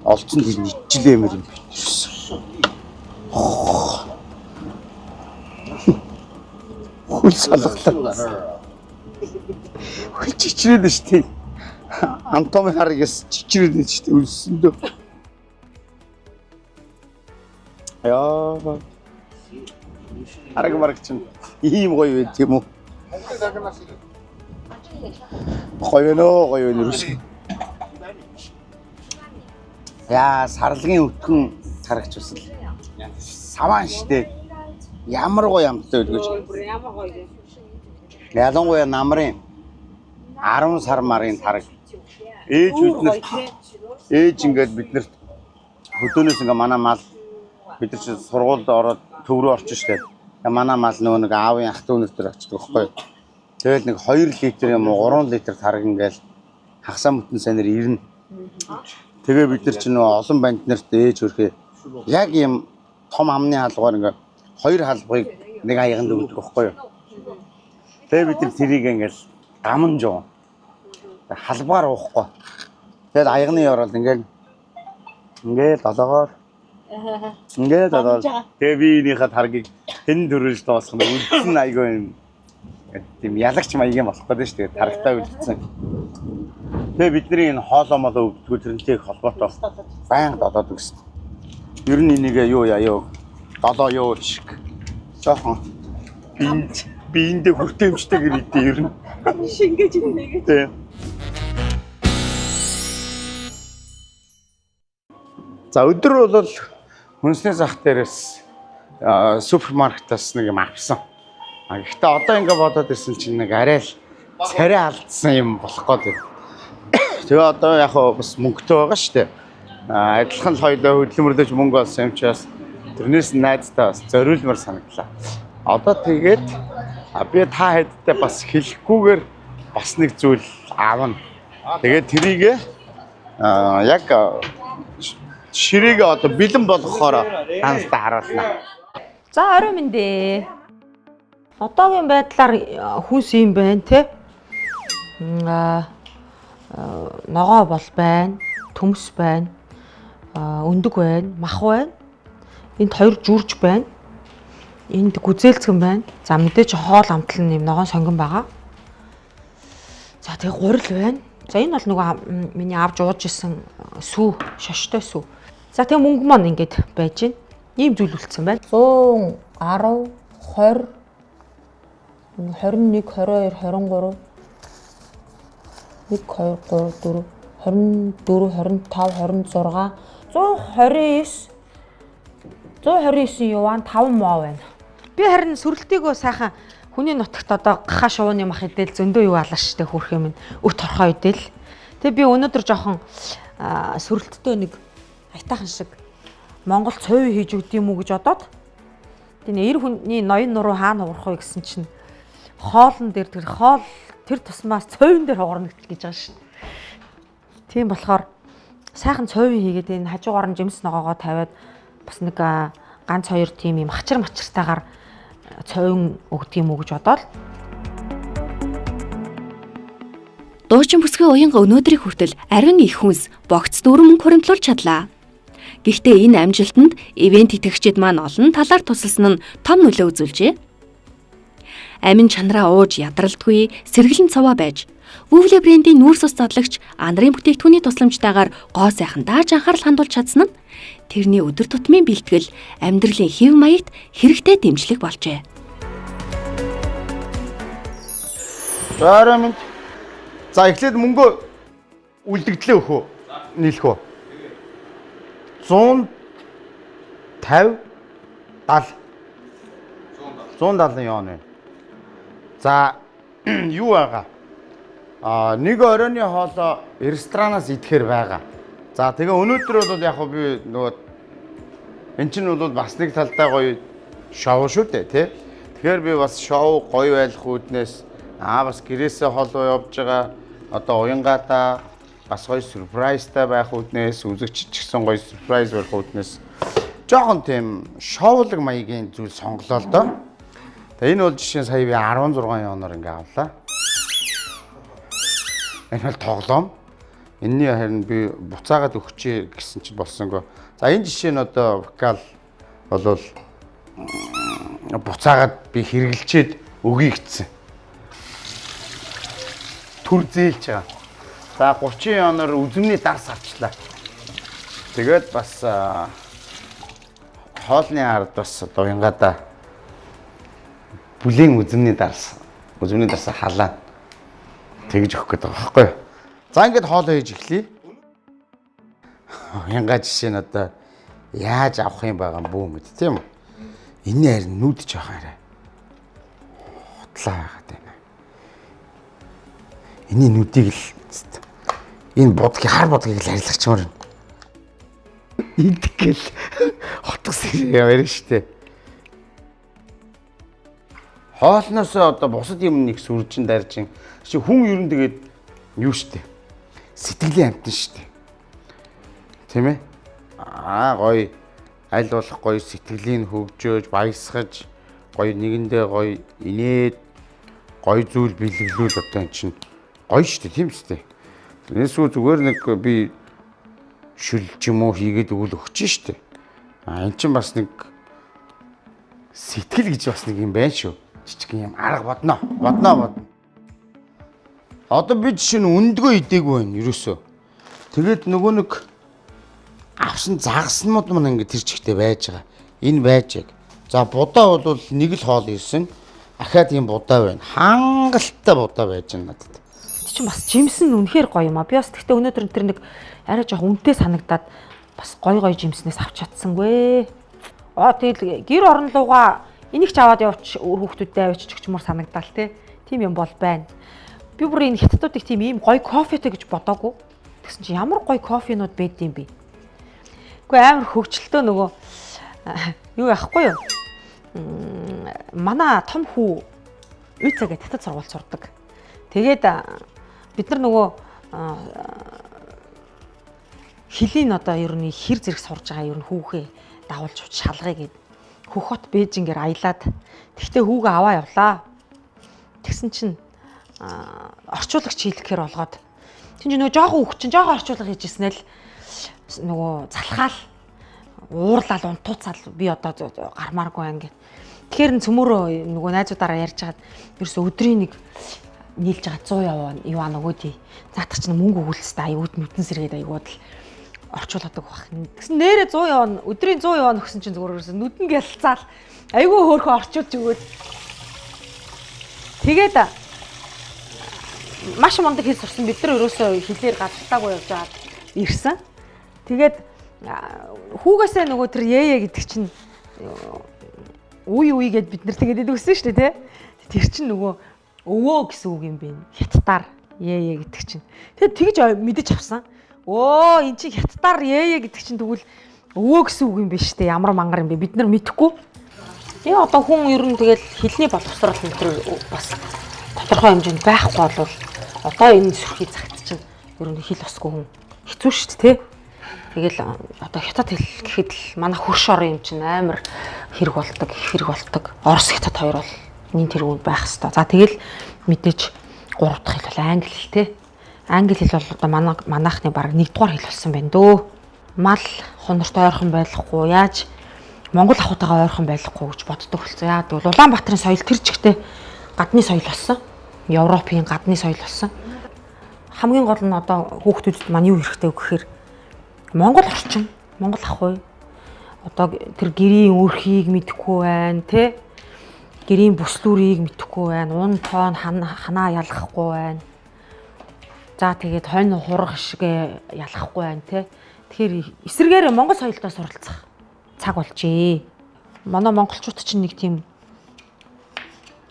Олцсон гэж ничлээ мэр юм битэрсэн. Хөл салгалаа. Хөл чичрээд штий. Антоми харгас чичрээд штий үлсэндөө. Яа. Арга маргач чинь ийм гоё байт юм уу? Гоё нэрс. Яа, сарлагын өтгөн харагчулсан. Саваан штэ. Ямар гоё амттай үлгэж. Ямар гоё. Ялангуяа намрын 10 сар марын тараг. Ээж ингээд биднэрт хөдөөнөөс ингээ манай мал бид нар чи сургуульд ороод төв рүү орчих штэ. Манай мал нөгөө нэг аавын ах дүү нэртэр очдог байхгүй. Тэгэл нэг 2 литр юм уу 3 литр тараг ингээл хагасаа мөтөн санаар ирнэ. Тэгээ бид нар чи нөгөө олон банд нарт ээж хөрхөө яг юм том амны хаалгаар ингээ 2 халбыг нэг аяганд өгдөг байхгүй. Тэгээ бид нар тэрийг ингээл гамж уу. Халбаар уухгүй. Тэгэл аягны ороод ингээл долоогоор тэгээ биенийхээ таргийг хэн төрүүлж дуусгах нь үлдсэн айгүй юм. Тийм ялагч маягийн болох гэдэг шүү дээ. Тарагтаа үлдсэн. Тэгээ бидний энэ хоолоо молоо өвдгөө тэрнтэй их холбоотой байнга додоод өгсөн. Ер нь энийгээ юу яа долоо юу шиг. Жохон биендээ хүртээмжтэйгэр идэв ер нь. Шингэж инээгээ. Тийм. За өдөр бол хүнсний зах дээрээс супермаркетаас нэг юм авсан. Гэхдээ одоо ингэ бодоод ирсэн чинь нэг арай л царай алдсан юм болох гээд. Тэгээ одоо яг бас мөнгөтэй байгаа шүү дээ. Адилхан л хоёулаа хөдөлмөрлөж мөнгө олсон юм чиас тэрнээс найздаа бас зориулмаар санагдлаа. Одоо тэгээд би та хэдтэй бас хэлэхгүйгээр бас нэг зүйл аавна. Тэгээд тэрийг яг ширээгээ одоо бэлэн болгохоор танстаа харуулна. За орой минь дээ. Одоогийн байдлаар хүнс юм байна те. Ногоо бол байна, төмс байна, өндөг байна, мах байна. Энд 2 жүрж байна. Энд гүзээлцгэн байна. За мэдээж хоол амтлан юм ногоон сонгон байгаа. За тэгээ гурил байна. За энэ бол нөгөө миний авч ууж исэн сүү, шоштой сүү. За тэгээ мөнгө маань ингэж байж байна. Ийм зүйл үлдсэн байна. 110, 20, 21, 22, 23, 1, 2, 3, 4, 24, 25, 26, 129 юан 5 моо байна. Би харин сүрэлтийгөө сайхан хүний нутагт одоо гахаа шувууны мах идэл зөндөө юу алаа штэ хөрх юм. Өт торхоо идэл. Тэгээ би өнөөдөр жоохон сүрэлттэй нэг айтаахан шиг Монгол цовь хийж өгд юм уу гэж бодоод Тэгээ 90 хүний ноён нуруу хаана уурах вэ гэсэн чинь хоолн дээр тэр хоол тэр тусмаас цовын дээр хугарна гэж байгаа шин. Тийм болохоор сайхан цовын хийгээд энэ хажуугаар нь жимс ногоогоо тавиад бас нэг ганц хоёр тийм юм мачиртайгаар цовын өгдөг юм уу гэж бодоод Дуучин бүсгүй уянга өнөөдрийн хүртэл арвин их хүнс богц 4 мөнгө хуримтлуулж чадлаа. Гэхдээ энэ амжилтанд ивент итгэгчид маань олон талаар тусалсан нь том нөлөө үзүүлжээ. Амин чанараа ууж ядралдгүй сэргэлэн цаваа байж, Wowly брендийн нүүрс ус задлагч Андрын бүтээгдэхүүний тусламжтайгаар гоо сайхан дааж анхаарал хандуулж чадсан нь тэрний өдөр тутмын бэлтгэл амьдралын хэв маягт хэрэгтэй дэмжлэг болжээ. Заарамд за эхлээд мөнгө үлдэгдлээ өхөө нийлэх үү? 150 70 явна. За юу байгаа? Нэг оройны хоолоо ресторанаас идэхээр байгаа. За тэгээ өнөөдөр бол яг би нөгөө эн чинь бол бас нэг талдаа гоё шоу шүү дээ тий. Тэгэхээр би бас шоу гоё байх үүднээс бас гэрээсээ хоолоо явж байгаа одоо уянгаата бас гоё сюрпрайзтай байх үүднээс үзэгч ч гэсэн гоё сюрпрайз байх үүднээс жоохон тийм шоулог маягийн зүйл сонголоо л доо. Тэгээ энэ бол жишээ нь сая би 16 январ ингээ авлаа. Энэ бол тоглоом. Энэний харин би буцаагаад өгчээ гэсэн чинь болсонгүй. За энэ жишээ нь одоо вокал болвол буцаагаад би хэрэгэлчээд өгье гэсэн. Түр зээлж байгаа. За 30 январ үзмний дарс авчлаа. Тэгээд бас хоолны ард бас одоо уянгаада бүлийн үзмний дарс халаа тэгж өгөх гээд байгаа байхгүй юу. За ингээд хоолоо хийж эхлэе. Уянгаа жишээ нь одоо яаж авах юм байгаа бүү мэд тийм үү? Энэ харин нүд жоохон арай хотлоо байгаад байна. Эний нүдийг л энэ бодгийг хар бодгийг л арилгачмаар байна. Идгэл хотгос яваарэ штэ. Хоолноос одоо бусад юм нэг сүржин даржин чи хүн ер нь тэгээд юу штэ сэтгэлийн амтан штэ тийм ээ гоё аль болох гоё сэтгэлийн хөгжөөж баясгаж гоё нэгэндээ гоё инээд гоё зүйл бэлэглүүл одоо эн чинь гоё штэ тийм штэ тэрнээсүү зүгээр нэг би шүлж юм уу хийгээд өгөл өгч штэ эн чинь бас нэг сэтгэл гэж бас нэг юм байна шүү жижиг юм арга бодно. Одоо би жишээ нь өндгөө идээгүй байна ерөөсөө. Тэгээд нөгөө нэг авсан загснууд маань ингэ тэр чигтээ байж байгаа. Энэ байж яг. За будаа бол нэг л хоол ирсэн. Ахаад юм будаа байна. Хангалттай будаа байж байна надад. Тэг чинь бас жимсэн үнэхээр гоё юм а. Би бас тэгтээ өнөөдөр тэр нэг арай жоох үнэтэй санагдаад бас гоё жимснээс авч чадсангүй. Тэгэл гэр орон лууга энийг ч аваад явууч хүүхдүүдтэй авчиж өгчмөр санагдаал те. Тим юм бол байна. Би бүр энэ хятадуудыг тийм ийм гоё кофетэй гэж бодоагүй. Тэгсэн чинь ямар гоё кофенууд байдсан бэ? Үгүй амар хөвчлөлтөө нөгөө юу яахгүй юу? Манай том хүү үйцэгээ татад сургууль сурдаг. Тэгээд бид нар нөгөө хилийн одоо ер нь хэр зэрэг сурж байгаа ер нь хүүхээ дагуулж шалгая гэд хөхөт Бээжингээр аялаад тэгтээ хүүгээ аваа явлаа. Тэгсэн чинь орчуулагч хийлгэхээр болгоод тийм нөгөө жоохон хүүхд чинь жоохон орчуулга хийжсэн л нөгөө залхаал уурлал унтууцаал би одоо гармааргүй анги. Тэгэхээр цөмөрөө нөгөө найзуудаараа ярьж хагаад ерөөсө өдрийн нэг нийлж байгаа 100 яваа нөгөөдий. Заатах чинь мөнгө өгүүлстэй аюуд нүдэн сэргээд аюуд л орчуулгадаг байх. Тэгсэн нэрээ 100 яваа өдрийн 100 яваа нөхсөн чинь зүгээр ерөөсө нүдэн гялцаал аюу хөөхөө орчуулж өгөөд тэгээд маш мундаг хэл сурсан бид нар ерөөсөө хэлээр гадалтаагүй явж аваад ирсэн. Тэгээд хүүгээсээ нөгөө тэр яя гэдэг чинь үе гэд бид нар тэгээд өгсөн шүү дээ тий. Тэр чинь нөгөө өвөө гэсэн үг юм бэ. Хятадаар яя гэдэг чинь. Тэгээд тэгж мэдэж авсан. Өө эн чинь хятадаар яя гэдэг чинь тэгвэл өвөө гэсэн үг юм биш үү? Ямар мангар юм бэ? Бид нар мэдэхгүй. Тэгээ одоо хүн ер нь тэгэл хэлний боловсрол энэ бас тодорхой хэмжээнд байхгүй болвол одоо энэ сүрхий цагт чинь ер нь хэл усгүй хүн хэцүү шүү дээ, тэ. Тэгэл одоо хятад хэл гэхэд л манай хөрш орон юм чинь амар хэрэг болдог. Орос хятад хоёр бол нин тэргүүнд байх хэвээр. За тэгэл мэдээж 3 дахь хэл бол англи хэл, тэ. Англи хэл бол одоо манайхны баг 1-р хэл болсон байна дөө. Мал хонортой ойрхон байхгүй яаж Монгол ахуйтайгаа ойрхон байхгүй гэж боддог болсон. Яа гэвэл Улаанбаатарын соёл тэр чигтээ гадны соёл болсон. Европын гадны соёл болсон. Хамгийн гол нь одоо хүүхдүүдэд маань юу хэрэгтэй вэ гэхээр Монгол орчин, Монгол ахуй одоо тэр гэрийн өрхийг мэдэхгүй байна, тэ? Гэрийн бүслүүрийг мэдэхгүй байна. Ун тоон ханаа ялгахгүй байна. За тэгээд хонь хурах шигэ ялгахгүй байна, тэ? Тэгэхээр эсэргээр Монгол соёлдоо суралцах цаг болжээ. Манай монголчууд чинь нэг тийм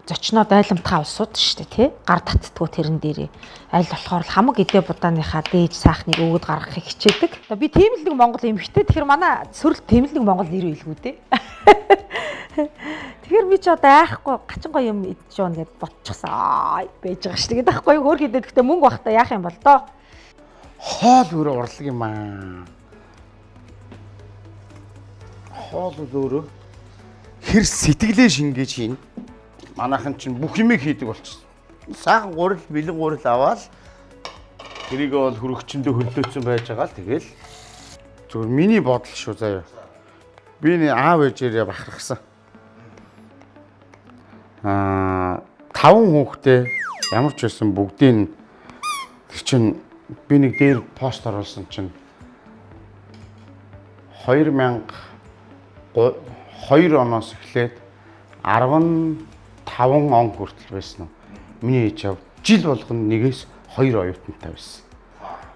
зочноо дайламтгаа улсууд шүү дээ, тий? Гар татдггүй тэрэн дээрээ. Аль болохоор хамаг эдээ будааныхаа дээж сайхныг өгöd гаргахыг хичээдэг. Одоо би тийм л нэг монгол эмэгтэй. Тэгэхээр манай сөрөлт тийм л нэг монгол нэр байлгүй дээ. Тэгэхээр би ч одоо айхгүй гачин гоё юм идэж явна гэд ботчихсан. Байж байгаа шүү дээ. Тэгээд ахгүй хөөр хийдэ гэхдээ мөнгө бахта яах юм бол доо. Хоол өөрөө урлаг юм аа. Хоол өөрөө хэр сэтгэлээ шингээж хийн. Манайхан чинь бүх юмыг хийдэг болчихсон. Сайхан гурил, бэлэн гурил аваад тэрийг бол хөрөгчөндөө хөлдөөцсөн байж байгаа л тэгэл зөвхөн миний бодол шүү заяа. Би нэг аав ээжээрээ бахархсан. 5 хүүхдээ ямар ч байсан бүгдийн тэр чинь би нэг дээр пост оруулсан чинь 2002 оноос эхлээд 15 он хүртэл байсан. Миний ээж аав жил болгоно нэгээс 2 оюутантай байсан.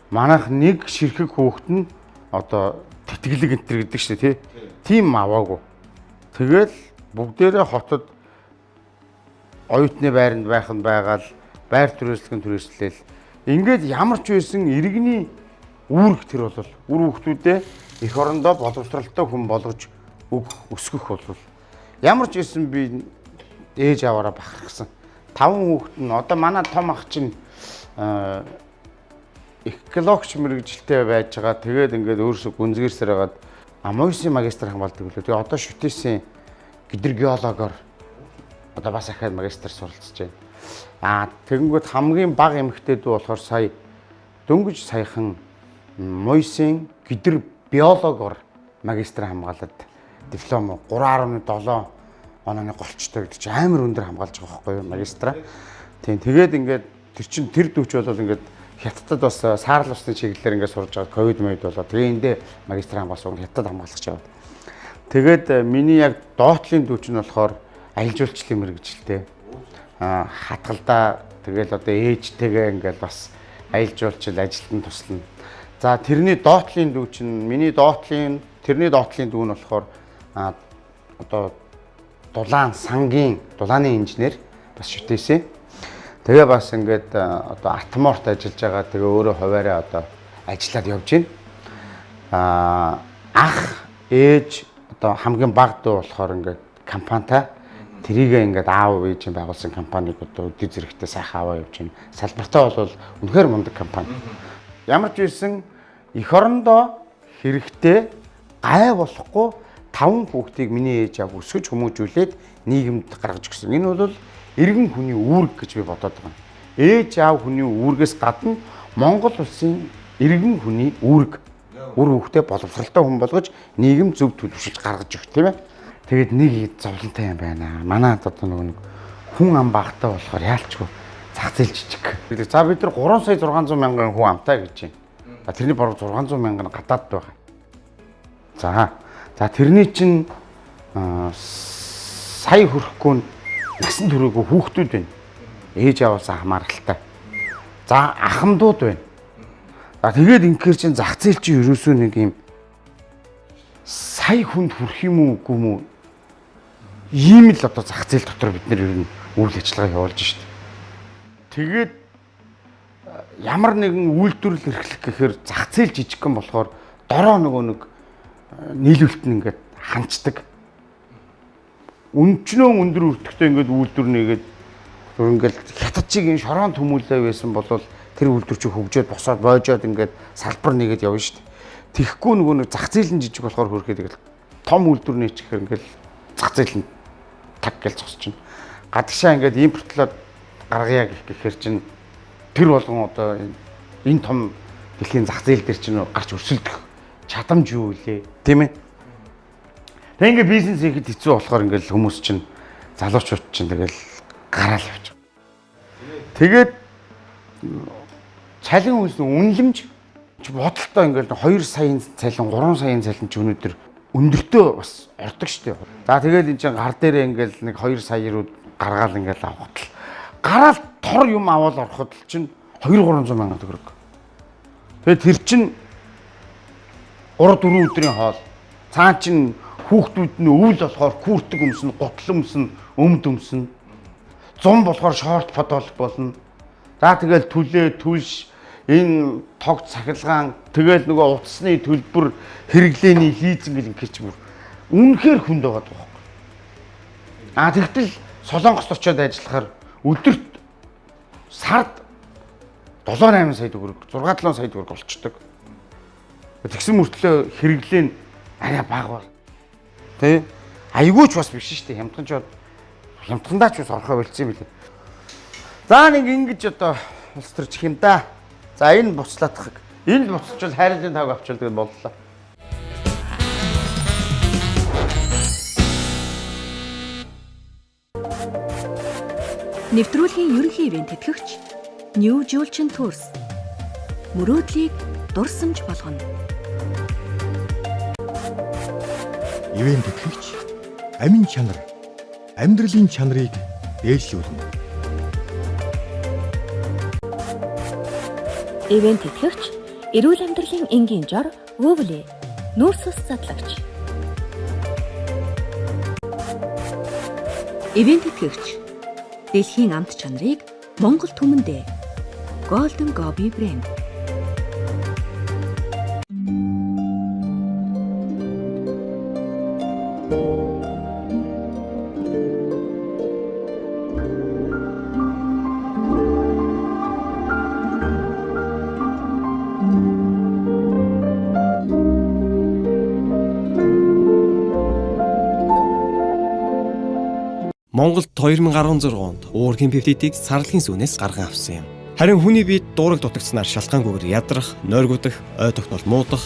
Манайх нэг ширхэг хүүхэд нь одоо тэтгэлэг энтер гэдэг шүү дээ, тийм аваагүй. Тэгэл бүгдээрээ хотод оюутны байранд байх нь байгаал байр түрээслэгэн түрээслээл. Ингээд ямар ч байсан иргэний үүрэг тэр бол үр хүүхдүүдээ эх орондоо боловсралтай хүн болгож өсгөх бол ямар ч байсан би ээж аваараа бахархсан. 5 хүүхэд нь одоо манай том ах чинь экологч мэрэгжилтэй байж байгаа. Тэгээд ингээд өөрөөсөө гүнзгийрсээр хагаад Амойсын магистр хамгаалдаг билүү. Тэгээ одоо шүтээсийн гидрогеологоор одоо бас ахаад магистр суралцж байна. Тэгэнгүүт хамгийн бага эмэгтэйдүү болохоор сая дөнгөж саяхан Мойсын гидробиологоор магистр хамгаалаад диплом 3.7 онооны голчтой гэдэг чинь амар өндөр хамгаалж байгаа байхгүй юу магистра. Тийм тэгээд ингээд тэр чин тэр дүүч бол ингээд хятадд бас саарл усны чиглэлээр ингээд сурж байгаа ковид мод болоо. Тэгээ эндээ магистр хамгаалсан хятад хамгаалагч яваад. Тэгээд миний яг доотлын дүүч нь болохоор аялал жуулчлалын мэргэжилтэй. Хатгалдаа тэгэл одоо ээжтэйгээ ингээд бас аялал жуулчлал ажилтан туслана. За тэрний доотлын дүүч нь миний тэрний доотлын дүү нь болохоор одоо дулааны инженер бас шүтээсэн. Тэгээ бас ингээд одоо Атморт ажиллаж байгаа. Тэгээ өөрөө хуваараа одоо ажиллаад явж байна. Ах, ээж одоо хамгийн бага дүү болохоор ингээд компанитай тэрийгээ ингээд аав ээжийн байгуулсан компаниг одоо өдөө зэрэгтэй сайхан аваа явж байна. Салбартаа бол үнэхээр мундаг компани. Ямар ч байсан эх орондоо хэрэгтэй гай болохгүй 5 хүүхдийг миний ээж аав өсгөж хүмүүжүүлээд нийгэмд гаргаж өгсөн. Энэ бол иргэн хүний үүрэг гэж би бодоод байгаа. Ээж аав хүний үүргээс гадна Монгол улсын иргэн хүний үүрэг. Үр хүүхдээ боловсралтай хүн болгож нийгэм зөв төлөвшөлт гаргаж өгөх тийм ээ. Тэгээд нэг зовлонтой юм байна. Манайд одоо нэг хүн ам багтаа болохоор яалчгүй зах зээл жижиг. За бид нар 3,600,000 хүн амтай гэж байна. Тэрний баруун 600,000 гадаад байгаа. За тэрний чинь сая хүрэхгүй насан туршаагүй хүүхдүүд байна. Ээж аваасаа хамааралтай. За ахмадууд байна. За тэгээд ингээр чинь зах зээл чинь ерөөсөө нэг юм сая хүнд хүрэх юм уу үгүй юм уу? Ийм л одоо зах зээл дотор бид нэр ер нь үйл ажиллагаа явуулж шít. Тэгээд ямар нэгэн үйлдвэрлэл эрхлэх гэхээр зах зээл жижигхэн болохоор дороо нөгөө нэг нийлүүлэлт нь ингээд ханцдаг. өнчнөө өндөр өртөгтэй ингээд үйлдвэр нэгээд ингээл хятад чиг энэ шорон төмүүлээ байсан бол тэр үйлдвэр чи хөгжөөд босоод боожоод ингээд салбар нэгээд явна шүү дээ. Тэгэхгүй нөгөө нэг зах зээл нь жижиг болохоор хөрөхөд тэгэл том үйлдвэр нээчихээр ингээл зах зээл нь таг гэж зогсчихно. Гадагшаа ингээд импортлоод гаргая гэхээр чинь тэр болгон одоо энэ том дэлхийн зах зээл дээр чинь гарч өрсөлдөх чадамж юу вэ? Тийм ээ. Тэг ингээд бизнес хийхэд хэцүү болохоор ингээд хүмүүс чинь залуучууд чинь тэгэл гараал явж байгаа. Тэгээд цалин үйлс үнэлэмж бодолтой ингээд 2 саяын цалин 3 саяын цалин ч өнөөдөр өндөртөө бас ордог шүү дээ. За тэгээд энэ чинь гар дээрээ ингээд нэг 2 сая руу гаргаал ингээд авахад л гараал тор юм аваад ороход чинь 200-300 мянган төгрөг. Тэгээд тэр чинь 3-4 өдрийн хоол. Цаа чин хүүхдүүд нь өвөл болохоор куртэг өмснө, гутал өмснө, өмд өмснө. Зум болохоор шорт подол болно. За тэгэл түлээ, түлш, энэ тог цахилгаан, тэгэл нөгөө утасны төлбөр, хэрэглээний лизинг гэх юм бүр үнэхээр хүнд байгаа байхгүй. Тэгтэл Солонгост очиод ажиллахаар өдөрт сард 7-8 сая төгрөг, 6-7 сая төгрөг болчдөг. Тэгсэн мөртлөө хэрэглээ нь арай бага бол. Тэ? Айгууч бас биш шүү дээ. Хямдхандаа ч бас орхоо болчихсон юм билээ. За нэг ингэж одоо улс төрчих юм да. За энэ буцлаадах. Энд буцалчвал хайрлын тав авчвал тэгээд боллоо. Нэвтрүүлгийн ерөнхий ивент тэтгэгч New Julchin Tours мөрөөдлийг дурсамж болгоно. Ивент тэтгэгч амин чанар, амьдралын чанарыг дээшлүүлнэ. Ивент тэтгэгч эрүүл амьдралын энгийн жор Wobbly нүүрс ус задлагч. Ивент тэтгэгч дэлхийн амт чанарыг Монгол түмэндээ Golden Gobi брэнд. Монголд 2016 онд уургийн пептидийг сарлагын сүнээс гарган авсан юм. Харин хүний биед дуураг дутагдсанаар шалтгаангүйгээр ядрах, нойргуудах, ой тогтмол муудах,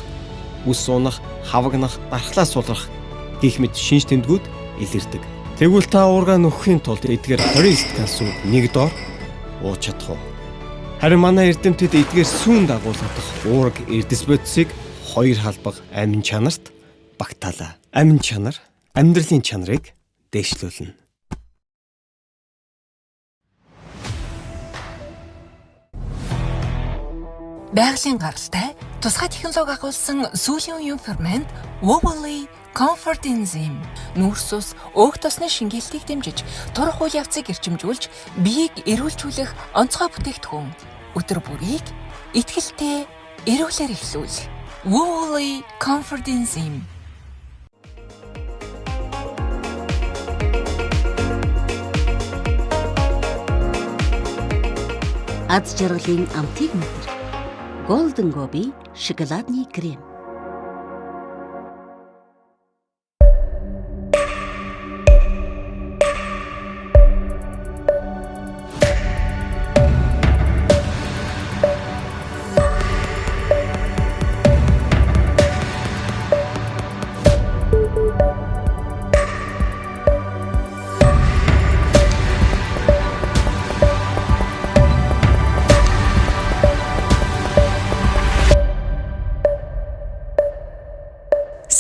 үс суунах, хавагнах, дархлаа сулрах гэх мэт шинж тэмдгүүд илэрдэг. Тэгвэл та уургаа нөхөхийн тулд эдгээр 29 кансуу нэг доор ууж чадах уу? Харин манай эрдэмтэд эдгээр сүүн дагуулгадах уураг эрдэс бодисыг хоёр халбаг амин чанарт багтаалаа. Амин чанар амьдралын чанарыг дээшлүүлнэ. Байгалийн гаралтай тусгай технологи агуулсан сүүлийн үеийн фермент Wobbly Comfort Enzyme нүүрс ус өөх тосны шингээлтийг дэмжиж турах үйл явцыг эрчимжүүлж биеийг эрүүлжүүлэх онцгой бүтээгдэхүүн. Өдөр бүрийг итгэлтэй эрүүлэр эхлүүл. Wobbly Comfort Enzyme. Аз жаргалын амтыг мэдэр Golden Gobi шоколадны крем.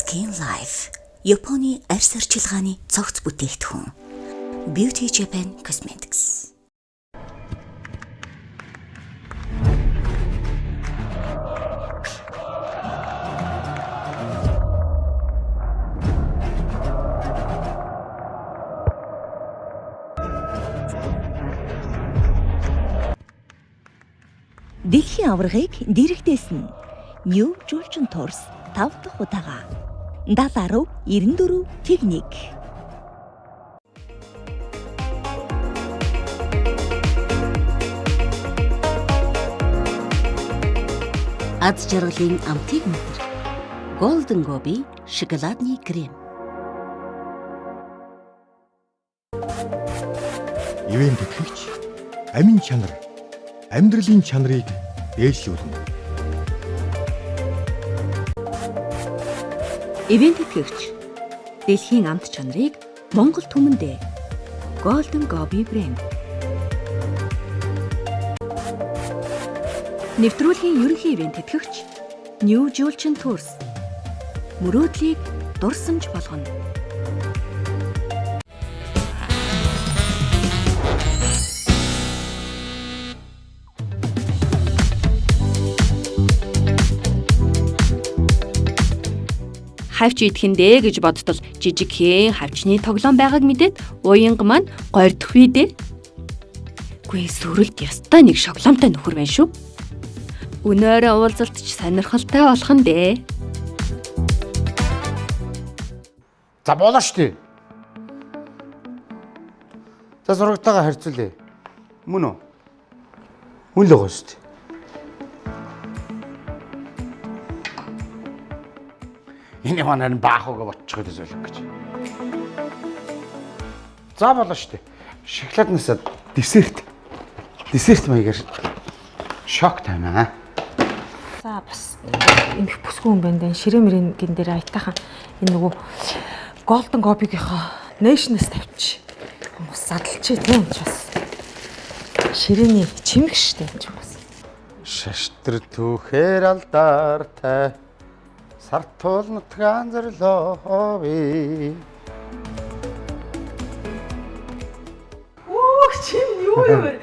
Skin Life Японы арьс арчилгааны цогц бүтээгдэхүүн. Beauty Japan Cosmetics. Дэлхийн аваргыг дэрэгдээсэн New Julchin Tours 5 дахь удаага 70-94 техник. Аз жаргалын амтыг мэдэр. Golden Gobi шоколадный крем. Ивэн тэтгэгч амин чанар, амьдралын чанарыг дээшлүүлнэ. Ивэн тэтгэгч дэлхийн амт чанарыг Монгол түмэндээ Golden Gobi брэнд. Нэвтрүүлгийн ерөнхий ивент тэтгэгч New Julchin Tours. Мөрөөдлийг дурсамж болгоно. Хавч идэхэндээ гэж бодтол жижигхэн хавчны тоглоом байгааг мэдээд уянга маань гойрдох вэ дээ. Гүн сүрэлт ястай нэг шоколамтай нөхөр байна шүү. Өнөөрөө уулзалтч сонирхолтой болох нь дээ. За болоо штэ. За зурагтайгаа харьцуулъя. Мөн үү? Үн л байгаа штэ. Энэ хоноор баахуугаа ботчих гэж ойлох гэж. За болоо штэ. Шоколаднаас десерт маягаар шок таймаа. За бас эмх бүсгүй юм байна. Ширээ мөрийн гин дээр айтайхан энэ нөгөө Golden Gobi-гийнхаа Nations тавьчих. Хүмүүс задлчээ тийм ч бас. Ширээний чимэг штэ энэ ч бас. Шаштар түүхээр алдартай сартуул нутгаан зөрлөө би. Оо чим юу юм бэ?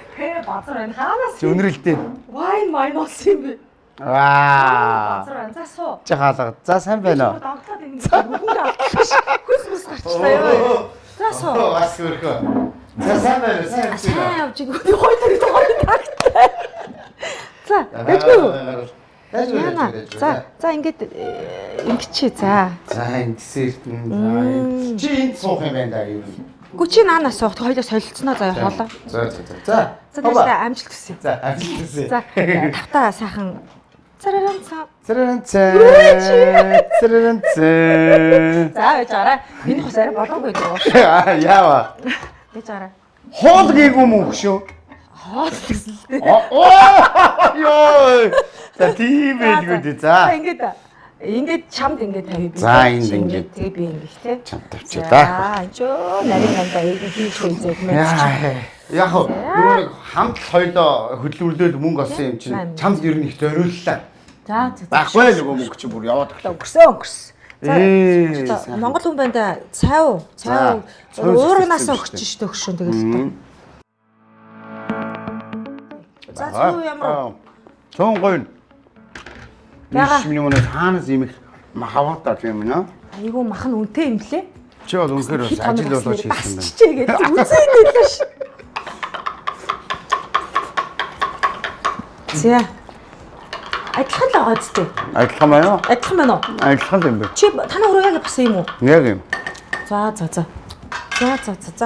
Базар энэ хаанаас Өнрөлтэй. wine minus юм бэ? Ваа. Базар за суу. Жахаалга. За сайн байна уу? Дагтаад ингэ хүс гарчлаа ёо. За суу. Бас хөрхөө. За сайн байна. Сайн явж игүй хой тагтай. За, дэжгүй. Яна. За ингээд ингэчээ за. За энэ десерт нь. Чи энд суух юм байна да юу? Гүчи наанаас суух хоёлоо солилцсноо заяа хоолоо. За. За тэгээс амжилт хүсье. За амжилт хүсье. За тавтаа сайхан цараран цаа. За байж арай. Энэ хос арай болоогүй дөө. Яава. Байж арай. Хоол гээгүй мөн шүү. Хоол гэсэн л дээ. Йоо. За тийм байлгүй дээ. За. Ингээд чамд ингээд тавь би. За энд ингээд тэгээ би ингээд те. чамд тавьчих да. Чөө нарийн ганга хийж хөнзөөд мэн. Яг нөгөө хамт хоёлоо хөдөлмөрлөөл мөнгө олсон юм чинь чамд ер нь их зориуллаа. За. Баггүй нөгөө мөнгө чи бүр яваад өглөө. Өнгөрсөн. За Монгол хүн байна да. Цай уурагнаас өгч штэ өгшөн тэгэл. За юу ямар. Цон гойн. Миний мөн хаанаас юм их махаваад юм нэ? Айгу мах нь үнэтэй юм лээ. Чи бол үнэхээр бас ажил болооч хийсэн байна. Чичээ гэж үзээд байлаа ш. За. Адилхан л байгаа зү. Адилхан байна уу? Адилхан байна уу? Адилхан юм бэ. Чи танаа өөрөө яг басан юм уу? Яг юм. За. За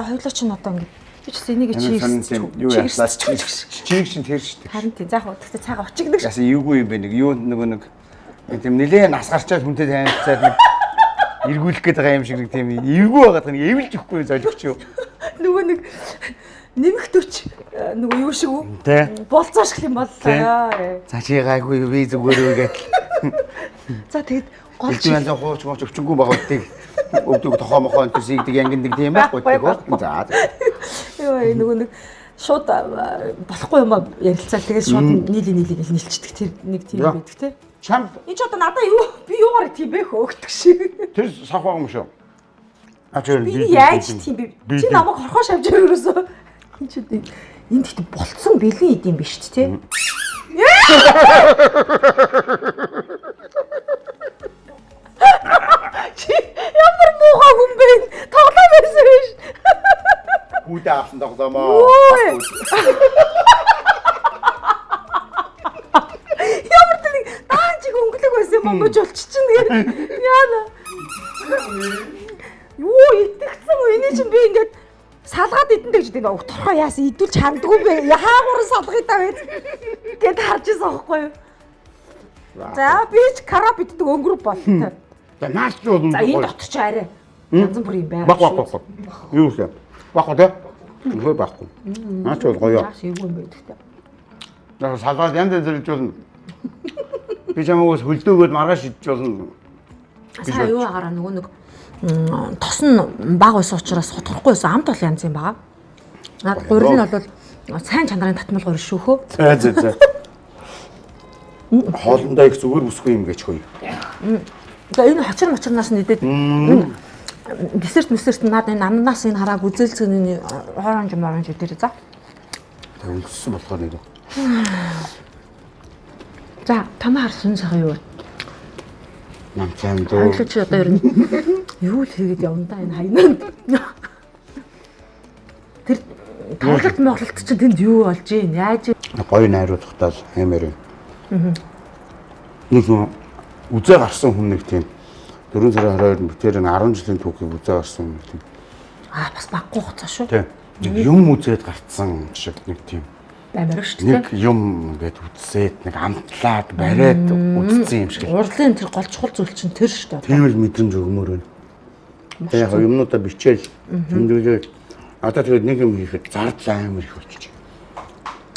хоёулаа чинь одоо ингэ. Би ч энийг чи юу яаслаа чиг чин тэр шүү дээ. Харин тийм заах гэхдээ цаагаа очигдаг. Яасан юугүй юм бэ нэг юу нөгөө нэг тийм нэлээ насгарчаад хүнтэй танилцаад нэг эргүүлэх гээд байгаа юм шиг нэг тийм эвгүй байгаад нэг эвэлж өгөхгүй золигч юу. Нөгөө нэг нэмэх төч нөгөө юу шиг үү? Болцоош гэх юм боллоо. За чи гайгүй би зүгээрөө гээд. За тэгэд гол чи янз хууч мууч өвчнгүү байгуултыг өвдөг тохоо мохоо энэ сийгдэг янгиндаг тийм байхгүй тийм. За. Йоо нөгөө нэг шууд болохгүй юм ярилцаа тэгээд шууд нийлийг нийлчдэг тэр нэг тийм байдаг те. Чам энэ ч одоо надаа юу би юугаар тийм бэ хөөгдөг шиг. Тэр сахаа юм шүү. Ачаа би яаж тийм бэ? Чи намайг хорхоо шавж өрөөсөө. Энэ ч энд ихтэй болцсон бэлэн идэм биш те. Чи ямар муухай хүн бэ? Тоглоо байсан биш. Гүдээ авсан тоглоомоо. Ямар тийм даан чиг өнгөлөг байсан юм мөж болчихчихна тэгээд. Яана. Юу итгэцэн үү? Эний чинь би ингээд салгаад идэндээ гэж тэгээд торхоо яасан идүүлж хандгүй бэ? Яагуур салгая та вэ? Гэт харж байсан аахгүй юу? За би ч карап иддэг өнгөрөв болтой. За наач ч бол. За энэ дотор ч арай. Янз бүрийн байгаа. Баг. Юу вэ? Баг тий. Нөхөр баггүй. Наач бол гоё. Наач эвгүй юм байдаг та. Яг салбар янз бүрж болно. Би чамаагаас хөлдөөгөөд маргааш идэж болно. Сая юу агараа нөгөө нэг тос нь баг байсан учраас сутгахгүй байсан амт бол янз юм байгаа. Наад гурил нь бол сайн чанарын татмал гурил шүүхөө. За. Хоолндоо их зүгээр үсгүй юм гэж хөөе. За энэ мочирнаас нь идээд десерт наад энэ ананаас энэ харааг үзэлцгээний оранж идэрээ за. Тэг өнгөссөн болохоор нэр. За танаа харсан сайхан юу вэ? Намцаан дөө. Хоёул чи одоо ер нь юу л хийгээд явна да энэ хайнанд. Тэр тоглолт чинь тэнд юу болж юм? Яаж гоё найруулгатай амар юм. Нэг үзээ гарсан хүн нэг тийм 4 сарын 22-нд битээр 10 жилийн түүхийг үзээ гарсан хүн нэг тийм. бас баггүй хуцаа шүү. Тийм. Нэг юм үзээд гарцсан шиг нэг тийм. Амар шүү дээ. Нэг юм ингээд үзээд нэг амтлаад бариад үзсэн юм шиг. Урдлын тэр гол чухал зүйл чинь тэр шүү дээ. Тийм л мэдрэмж өгмөр байна. Тэгээ юмнуудаа бичээл тэмдэглээл. Одоо тэгээд нэг юм хийхэд зардал амар их болчих.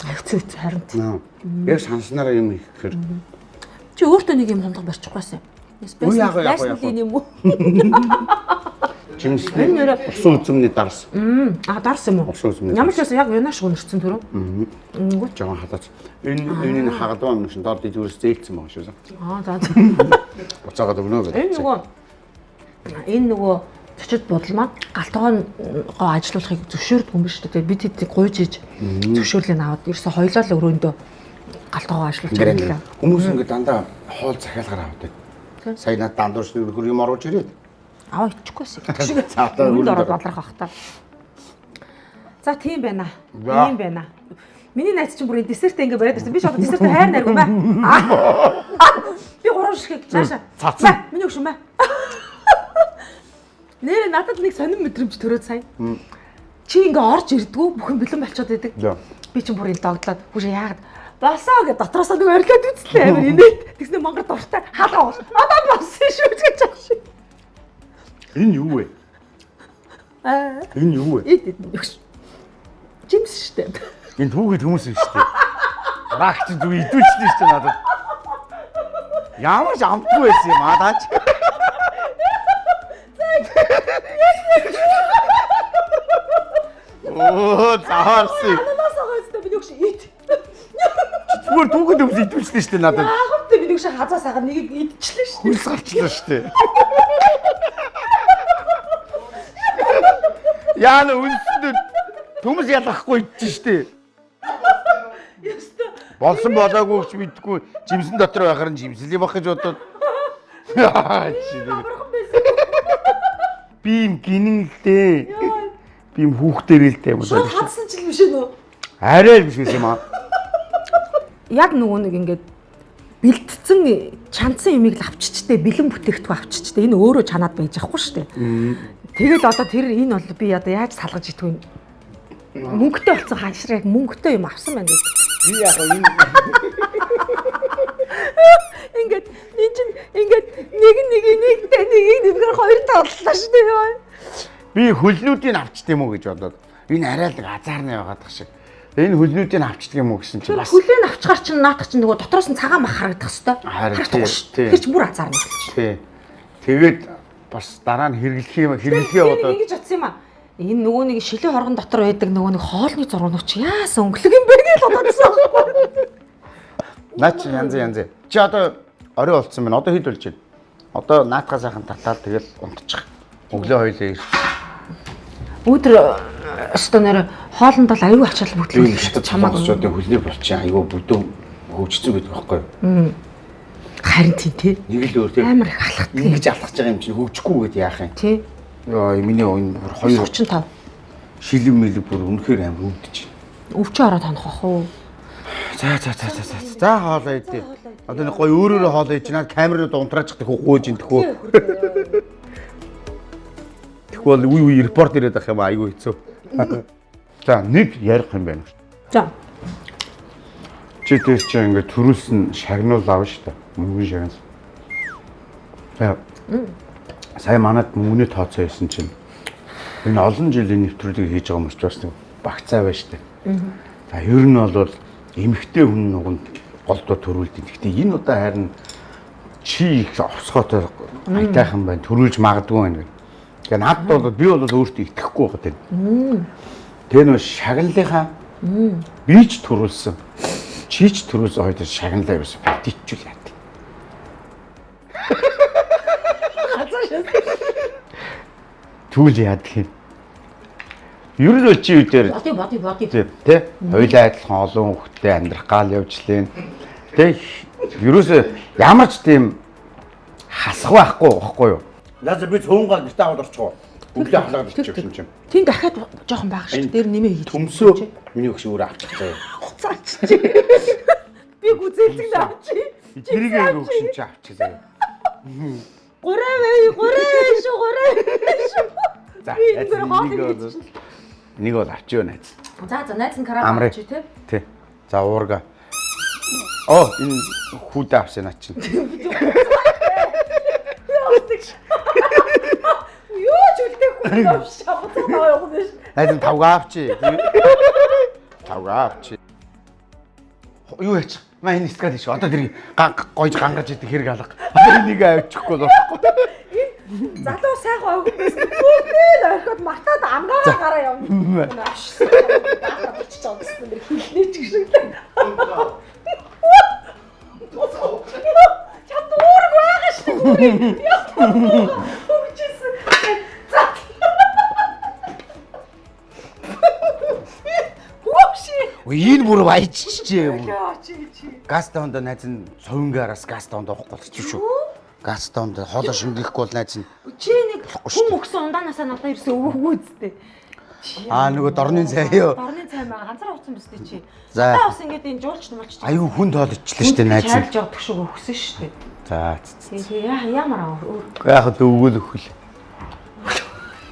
Хэцүү харин. Яг санснараа юм хийхээр чи өөртөө нэг юм хондог барчихгүйсэн. Яасан юм уу? Жимсний усан үзмний дарс. Дарс юм уу? Ямар ч байсан яг юунаш гонорцсон түрүү. Ингүүт жоо хадаач. Энэ хагадваа юм шин доод дээрээс зээлцсэн байгаа шүү. За. Буцаагаад өгнө гэдэг. Энэ нөгөө зочид бодлоо галтгоогоо ажилуулахыг зөвшөөрдөг юм биш үү? Тэгээд бид хэдийг гуйж иж зөвшөөрлийг аваад ерөөсө хоёлоо л өрөөндөө галтгоогоо ажилуулж байгаа. Хүмүүс ингэ дандаа хоол захиалгаар авдаг. Сая над дандуурч нөхөр юм оруулж ирээд. Аваа ичихгүйсэн. Үүнд ороод балрах бах та. За тийм байна. Ийм байна. Миний найз чинь бүр энэ десертээ ингэ бариад ирсэн. Би шууд десертээ хайр найргүй мэ. Би гурав шиг цаашаа. Цацсан. Миний өгшин мэ. Нэр надад нэг сонирн мэдрэмж төрөөд сая. Чи ингээ орж ирдгүү бүхэн бэлэн болчиход байдаг. Би чинь бүр энэ догдлоод хүүш яагаад болсоо гэж дотроосоо нэг орилоод үзлээ амир инээд. Тэгснэ мангар дуртай хаалга бол. Одоо болсон шүү гэж байгаа шиг. Энэ юу вэ? Энэ юу вэ? Жимс штэ. Энэ түүхэд хүмүүс юм штэ. Рагч зүг идүүлчихсэн штэ надад. Ямар ч амтгүй байсан юм аа даач. Оо заарси. Ананаас агаас би нүгш ид. Зүгээр түүхэд хүмүүс идүүлчихсэн штэ надад. Агавтай би нүгш хазаас агаа нэг идчихлээ штэ. Хүлс гарчлаа штэ. Яна үнэндээ хүмүүс ялахгүй идэж штэ. Болсон болоогүй ч мэдгүй жимсэн дотор байхаар нь жимслий бах гэж бодоод. Би юм гинэн л дээ. Би юм хүүхдээр л дээ. Шууд хадсан ч юм биш үү? Арай л биш юм аа. Яг нөгөө нэг ингээд бэлтцэн чанцсан юмыг л авчичтэй бэлэн бүтээгдэхүүн авчичтэй энэ өөрөө чанаад байж ахгүй шүү дээ. Тэгэл одоо тэр энэ бол би одоо яаж салгаж идэх вэ? Мөнгөтэй болсон хаашраа яг мөнгөтэй юм авсан байна гэж. Би яг энэ ингээд энэ чинь ингээд нэгтэй нэгээр хоёр тоглолоо шүү дээ. Би хөлнүүдийг авчт юм уу гэж бодоод энэ арай л азаарны байгаад шиг. Энэ хөлнүүдийг авчдаг юм уу гэсэн чинь бас хүлээн авчгаар чинь наадах чинь нөгөө дотроос нь цагаан мах харагдах хэвээр. Тэр чинь бүр азаарна болчих. Тий. Тэгээд бас дараа нь хэрэглэхээ бодоод ингэж утсан юм аа. Энэ нөгөө нэг шилэн хоргон дотор байдаг нөгөө нэг хоолны зургууд чи яасан өнгөлөг юм бэ гэж бодсон байхгүй. Наач янз. Чи одоо орой болцсон байна. Одоо хэд болж байна? Одоо наатгаа сайхан татаад тэгэл унтчих. Өглөө хоёлаа ир. Өдөр өстө нэр хоолнд бол аюу ачаал бүтлүүлж чамаг одоо хөлний болчих аюу бүдөө хөвчцүү гэдэг байхгүй юу? Харин тий. Нэг л өөр тий. Амар их алхах. Ингэж алхаж байгаа юм чинь хөвчихгүй гэдэг яах юм? Тий. Йоо миний энэ 235 шилэн мэлэг бүр үнэхээр амар өвдөж байна. Өвчөө ороод хонох ах уу? За хоолоо идэ. Одоо нэг гоё өөрөөрөө хоолоо идэж наад камерууд унтрааж чадах гүйж ин тэхүү. Тэгвэл үе репорт ирээд ах юм айгүй хэцүү. За нэг ярих юм байна. За. Чи тэр чи ингээд төрүүлсэн шагнуул авна шүү дээ. Мөнгөний шагнал. Сая манад мөнгөний тооцоо хийсэн чинь энэ олон жилийн нэвтрүүлгийг хийж байгаа мөрч бас нэг багцаа байна штэ. За ер нь бол эмэгтэй хүн нүгэнд голдоо төрүүлдэг. Гэхдээ энэ удаа харин чи их овсгоотой айтайхан байна. Төрүүлж магадгүй байна гэх. Тэгээ надад бол би бол өөртөө итгэхгүй байгаад байна. Тэгээ нөө шагналынхаа би ч төрүүлсэн. Чи ч төрүүлсэн хоёроо шагналаа ерөөсө битчихвэл яа. Түл яадаг юм. Ер нь чи юу дээр боди. Тэ? Хоёулаа адилхан олон хүүхдтэй амьдрах гал явжлаа. Тэ? Ерөөсөө ямар ч тийм хасах байхгүй юу? Лазер би цөөнгөө гэртээ аваад орчихгоо. Өглөө ахлаад ирчих юм чинь. Тин дахиад жоохон байгаа шүү. Дээр нэмээ хийж. Төмсөө миний өгш өөр авчих заяа. Хуцаач чи. Би гүзээлцэн авчи. Тэрийг өгш чи авчих заяа. Гурай шүү. За, нэг бол авчи юу найз. За найз нь караа авчи тий. Тий. За уурга. Оо энэ хүүдээ авсан наа чинь. Юу ч үлдэх хүн авшаа буцаа явах нь ш. Найз тавгаа авчи. Тавгаа авчи. Юу яач? Маа энэ скал шүү. Одоо тэр гойж гангаж идэх хэрэг алга. Одоо энийг авчихгүй болохгүй. Залуу сайхан ойгоос бүгдээ ойгоод мартаад амгаараа гараа явна. Авшсан. Чи ч одсон дэр хилнээ ч шиг л. Чад уург байгаа шүү. Хөгжсэн. За. Энэ бүр баяжчихжээ. Газ тоонд найз нь цовингаараас газ тоонд авахгүй болчих шүү. Газ тоонд хоолоо шингээхгүй бол найз нь чи нэг хүн өгсөн ундаанасаа надад ирсэн өгөхгүй үсттэй. Нөгөө дорны цай юу? Дорны цай маа ганцаараа уцсан биз дээ чи. За. Надаа бас ингэж энэ жуулч нумалч. Аюу хүн тоолчихлаа шүү дээ найз. Чарлж явах шиг өгсөн шүү дээ. За. Ямар өөр. Яг л өгөөл өхөл.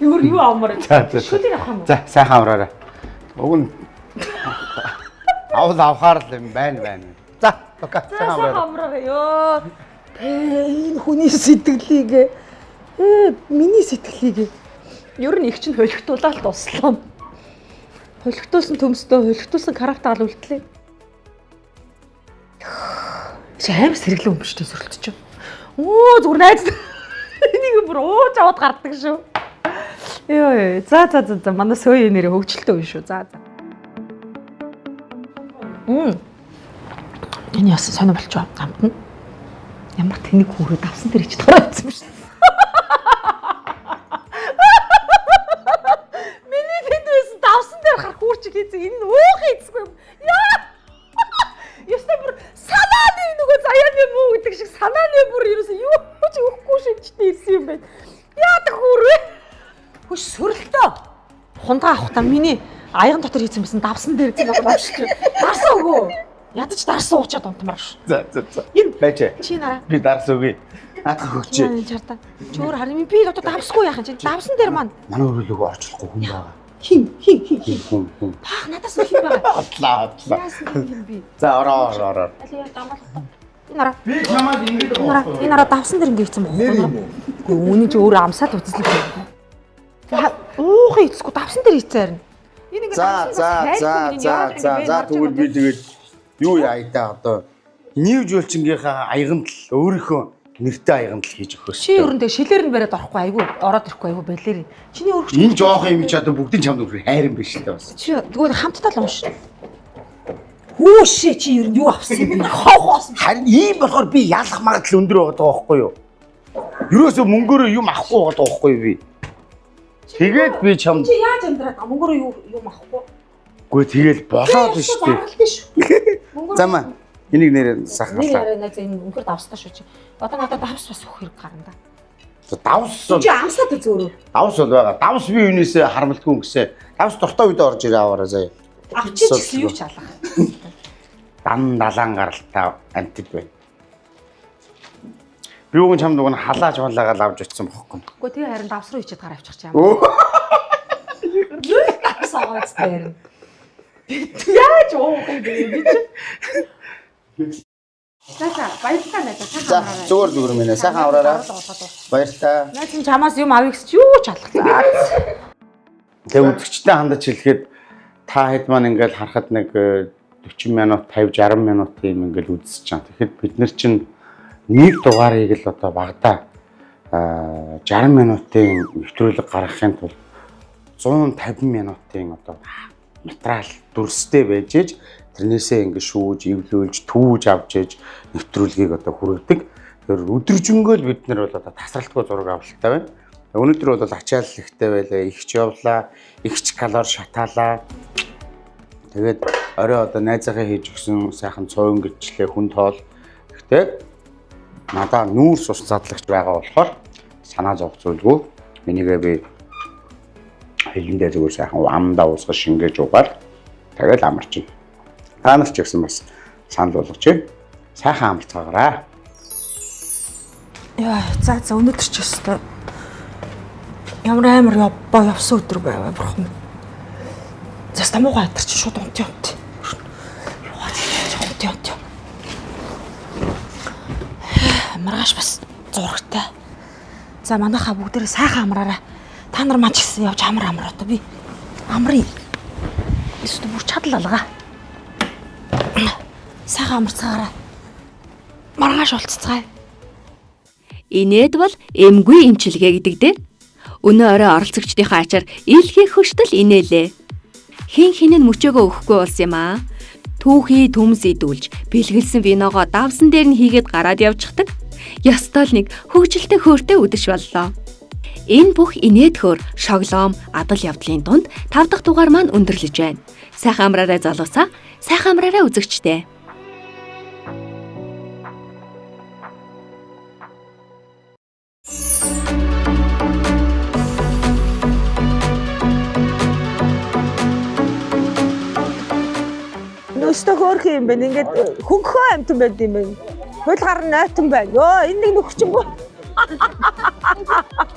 Юу амар. Шүлийг авах юм уу? За, сайхан авраарай. Уг нь авахаар л юм байна. За, окей. Сайхан авраарай ёо. Энэ хүний сэтгэлийг миний сэтгэлийг ер нь их чинь холигтуулаад дуслаа. Холигтуулсан төмстөө холигтуулсан караптаа гал үлдлээ. Аим сэргэлэн өмчтэй сөрөлтөж. Зүгээр найз. Энийг бүр ууж аваад гардаг шүү. Йоо. За. Манай сөөе нэрээ хөвгчлөлтөө үе шүү. За. Эний яс сонио болчихоо амтна. Ямар тэнийг хөөрөд авсан тэр ич тараа ийцсэн биш. Миний тэндээс давсан дээр харах хүүрчиг хийсэн. Энэ уух хийцгүй юм. Яа! Ястаа бүр санааны нөгөө заяаны муу гэдэг шиг санааны бүр ерөөсөө юу ч өгөхгүй шинжтэй ирсэн юм байна. Яадаг хүрвэ? Хөш сөрөлтөө. Хундаа авах та миний аян дотор хийсэн байсан давсан дээр зин байгаа шүү. Дарсан өгөө. Ядаж дарсан уучаад унтмаар шүү. За. Энэ байж. Чи нараа. Би дарсан үгүй. Наадах хөгчээ. Чарта. Чи өөр харин би одоо давсгүй яах юм чи. Давсан дээр маань. Манай өрөөлөөгөө орчлохгүй хүн байгаа. Хин. Хүн. Пах надаас хин байгаа. Атлаа. Яасан би. За ороо. Алиа дамгаалах. Энэ нараа. Би чамаад ингэж байгаа. Энэ нараа давсан дээр ингэ хийсэн байхгүй. Үүний чи өөр амсаад үзлээ. Уухын эцэсгүй давсан дээр хийцээ харин. За тэгвэл би тэгээд юу яайдаа одоо нийвж үйлчингийнхаа аяганд л өөрийнхөө нэртэй аяганд л хийж өгөхөөс. Чи ерөндөө шилээр нь бариад орохгүй айгүй ороод ирэхгүй айгүй байлэр. Чиний өргөч. Энэ жоох юм чи одоо бүгдийн чамд өөр хайрын биш л бас. Чи тэгвэл хамтдаа л унш. Хүүшээ чи ер нь юу авсан юм бэ? Ховхоосон. Харин ийм болохоор би ялах магадлал өндөр байгаа байхгүй юу? Юурээсөө мөнгөөрөө юм авахгүй байгаа байхгүй юу би? Тэгээд би чамд чи яаж амьдраад мөнгөөрөө юм авахгүй? Үгүй тэгэл болоод нь шүү дээ. За маа энийг нэрээ сахарлаа. Нэрээ найз энэ өнхөр давстаа шүү чи. Одоо надад давс бас өгөх хэрэг гарна да. Давс чи амсаад үз өөрөө. Давс бол байгаа. Давс би юунээсээ харамлдгүй өнгөсөө. Давс дуртай үед орж ирээ аваараа заяа. Авчиж гэсэн юу ч алах. Дан далаан гаралтай антид байна. Би өгөн чамд өгөн халааж балаагаал авч очсон бохгүй. Үгүй тэгээ харин давс руу ичээд гараа авчих чам. Юу давс аваад байна. Яаж уух юм бэ би чи? баярлалаа найзаа. За зүгээр минь сайхан авраарай. Баярлалаа. Найз нь чамаас юм авъя гэж юу ч алхлаа. Тэгээ үзэгчтэй хандаж хэлэхэд та хэд маань ингээл харахад нэг 40 минут 50 60 минут юм ингээл үзэж чам. Тэгэхэд бид нар чинь нэг дугаарыг л одоо багадаа 60 минутын нэвтрүүлэг гаргахын тулд 150 минутын одоо материал дүрстэй байж ээж тэрнээсээ ингээд шүүж, эвлүүлж, түүж авч ээж нэвтрүүлгийг одоо хүргэдэг. Тэгэхээр өдөржингөө л бид нар бол одоо тасралтгүй зураг авалттай байна. Өнөөдөр бол ачаал ихтэй байлаа, ихч явлаа, ихч калор шатаалаа. Тэгээд орой одоо найзаагаа хийж өгсөн сайхан цовын гэрчлээ хүн тоол. Гэхдээ надаа нүүр сус задлагч байгаа болохоор санаа зовх зүйлгүй. Энийгээ би хэлэндээ зүгээр сайхан амдаа уусгаж шингээж угаал. Тэгээд амарч. Та нар ч гэсэн бас санал болгож байна. Сайхан амарцгаараа. Яа, за өнөөдөр ч өстой. Ямар амар явсан өдөр байваа бурхан. За стамууга атарч шууд унтё. Унтё. Маргааш бас зурагтай. За манайхаа бүгдээрээ сайхан амраарай. Та нар маань ч гэсэн явж амар одоо би амрын. Эсвэл бүр чадал алгаа. Сайхан амарцгаараа. Маргааш уулзцгаая. Инээд бол эмгүй эмчилгээ гэдэг дээ. Өнөө орой оролцогчдынхаа ачаар илхий хөштөл инээлээ. Хин хинэн мөчөөгөө өгөхгүй болсон юм аа. Түүхий төмс идүүлж, бэлгэлсэн виногоо давсан дээр нь хийгээд гараад явчихдаг. Ястал нэг хөвгөлтэй хөөртэй үдэш боллоо. Энэ бүх инээд хөр, шоглоом, адал явдлын дунд 5 дахь дугаар маань өндөрлөж байна. Сайхан амраарай залуусаа, сайхан амраарай үзэгчтэй. Өстө хөөх юм байна. Ингээд хөнгөө амтан байд юм байна. Хулгаар нь нойтон байна. Йоо, энэ нэг нөхчөнгөө.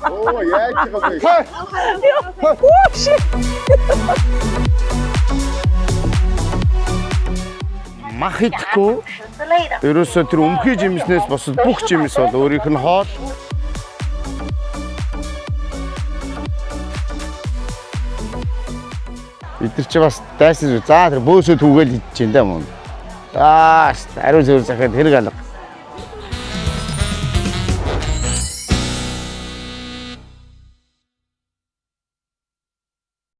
Оо, яаж байгаа бэ? Мах идэхгүй. Ерөөсөө тэр өмхий жимснээс босод бүх жимс бол өөрийнх нь хоол. Бид нар чи бас дайсан. За тэр бөөсөө түгээл идэж дээ мөн. Ариун зөөр захад хэрэг алга.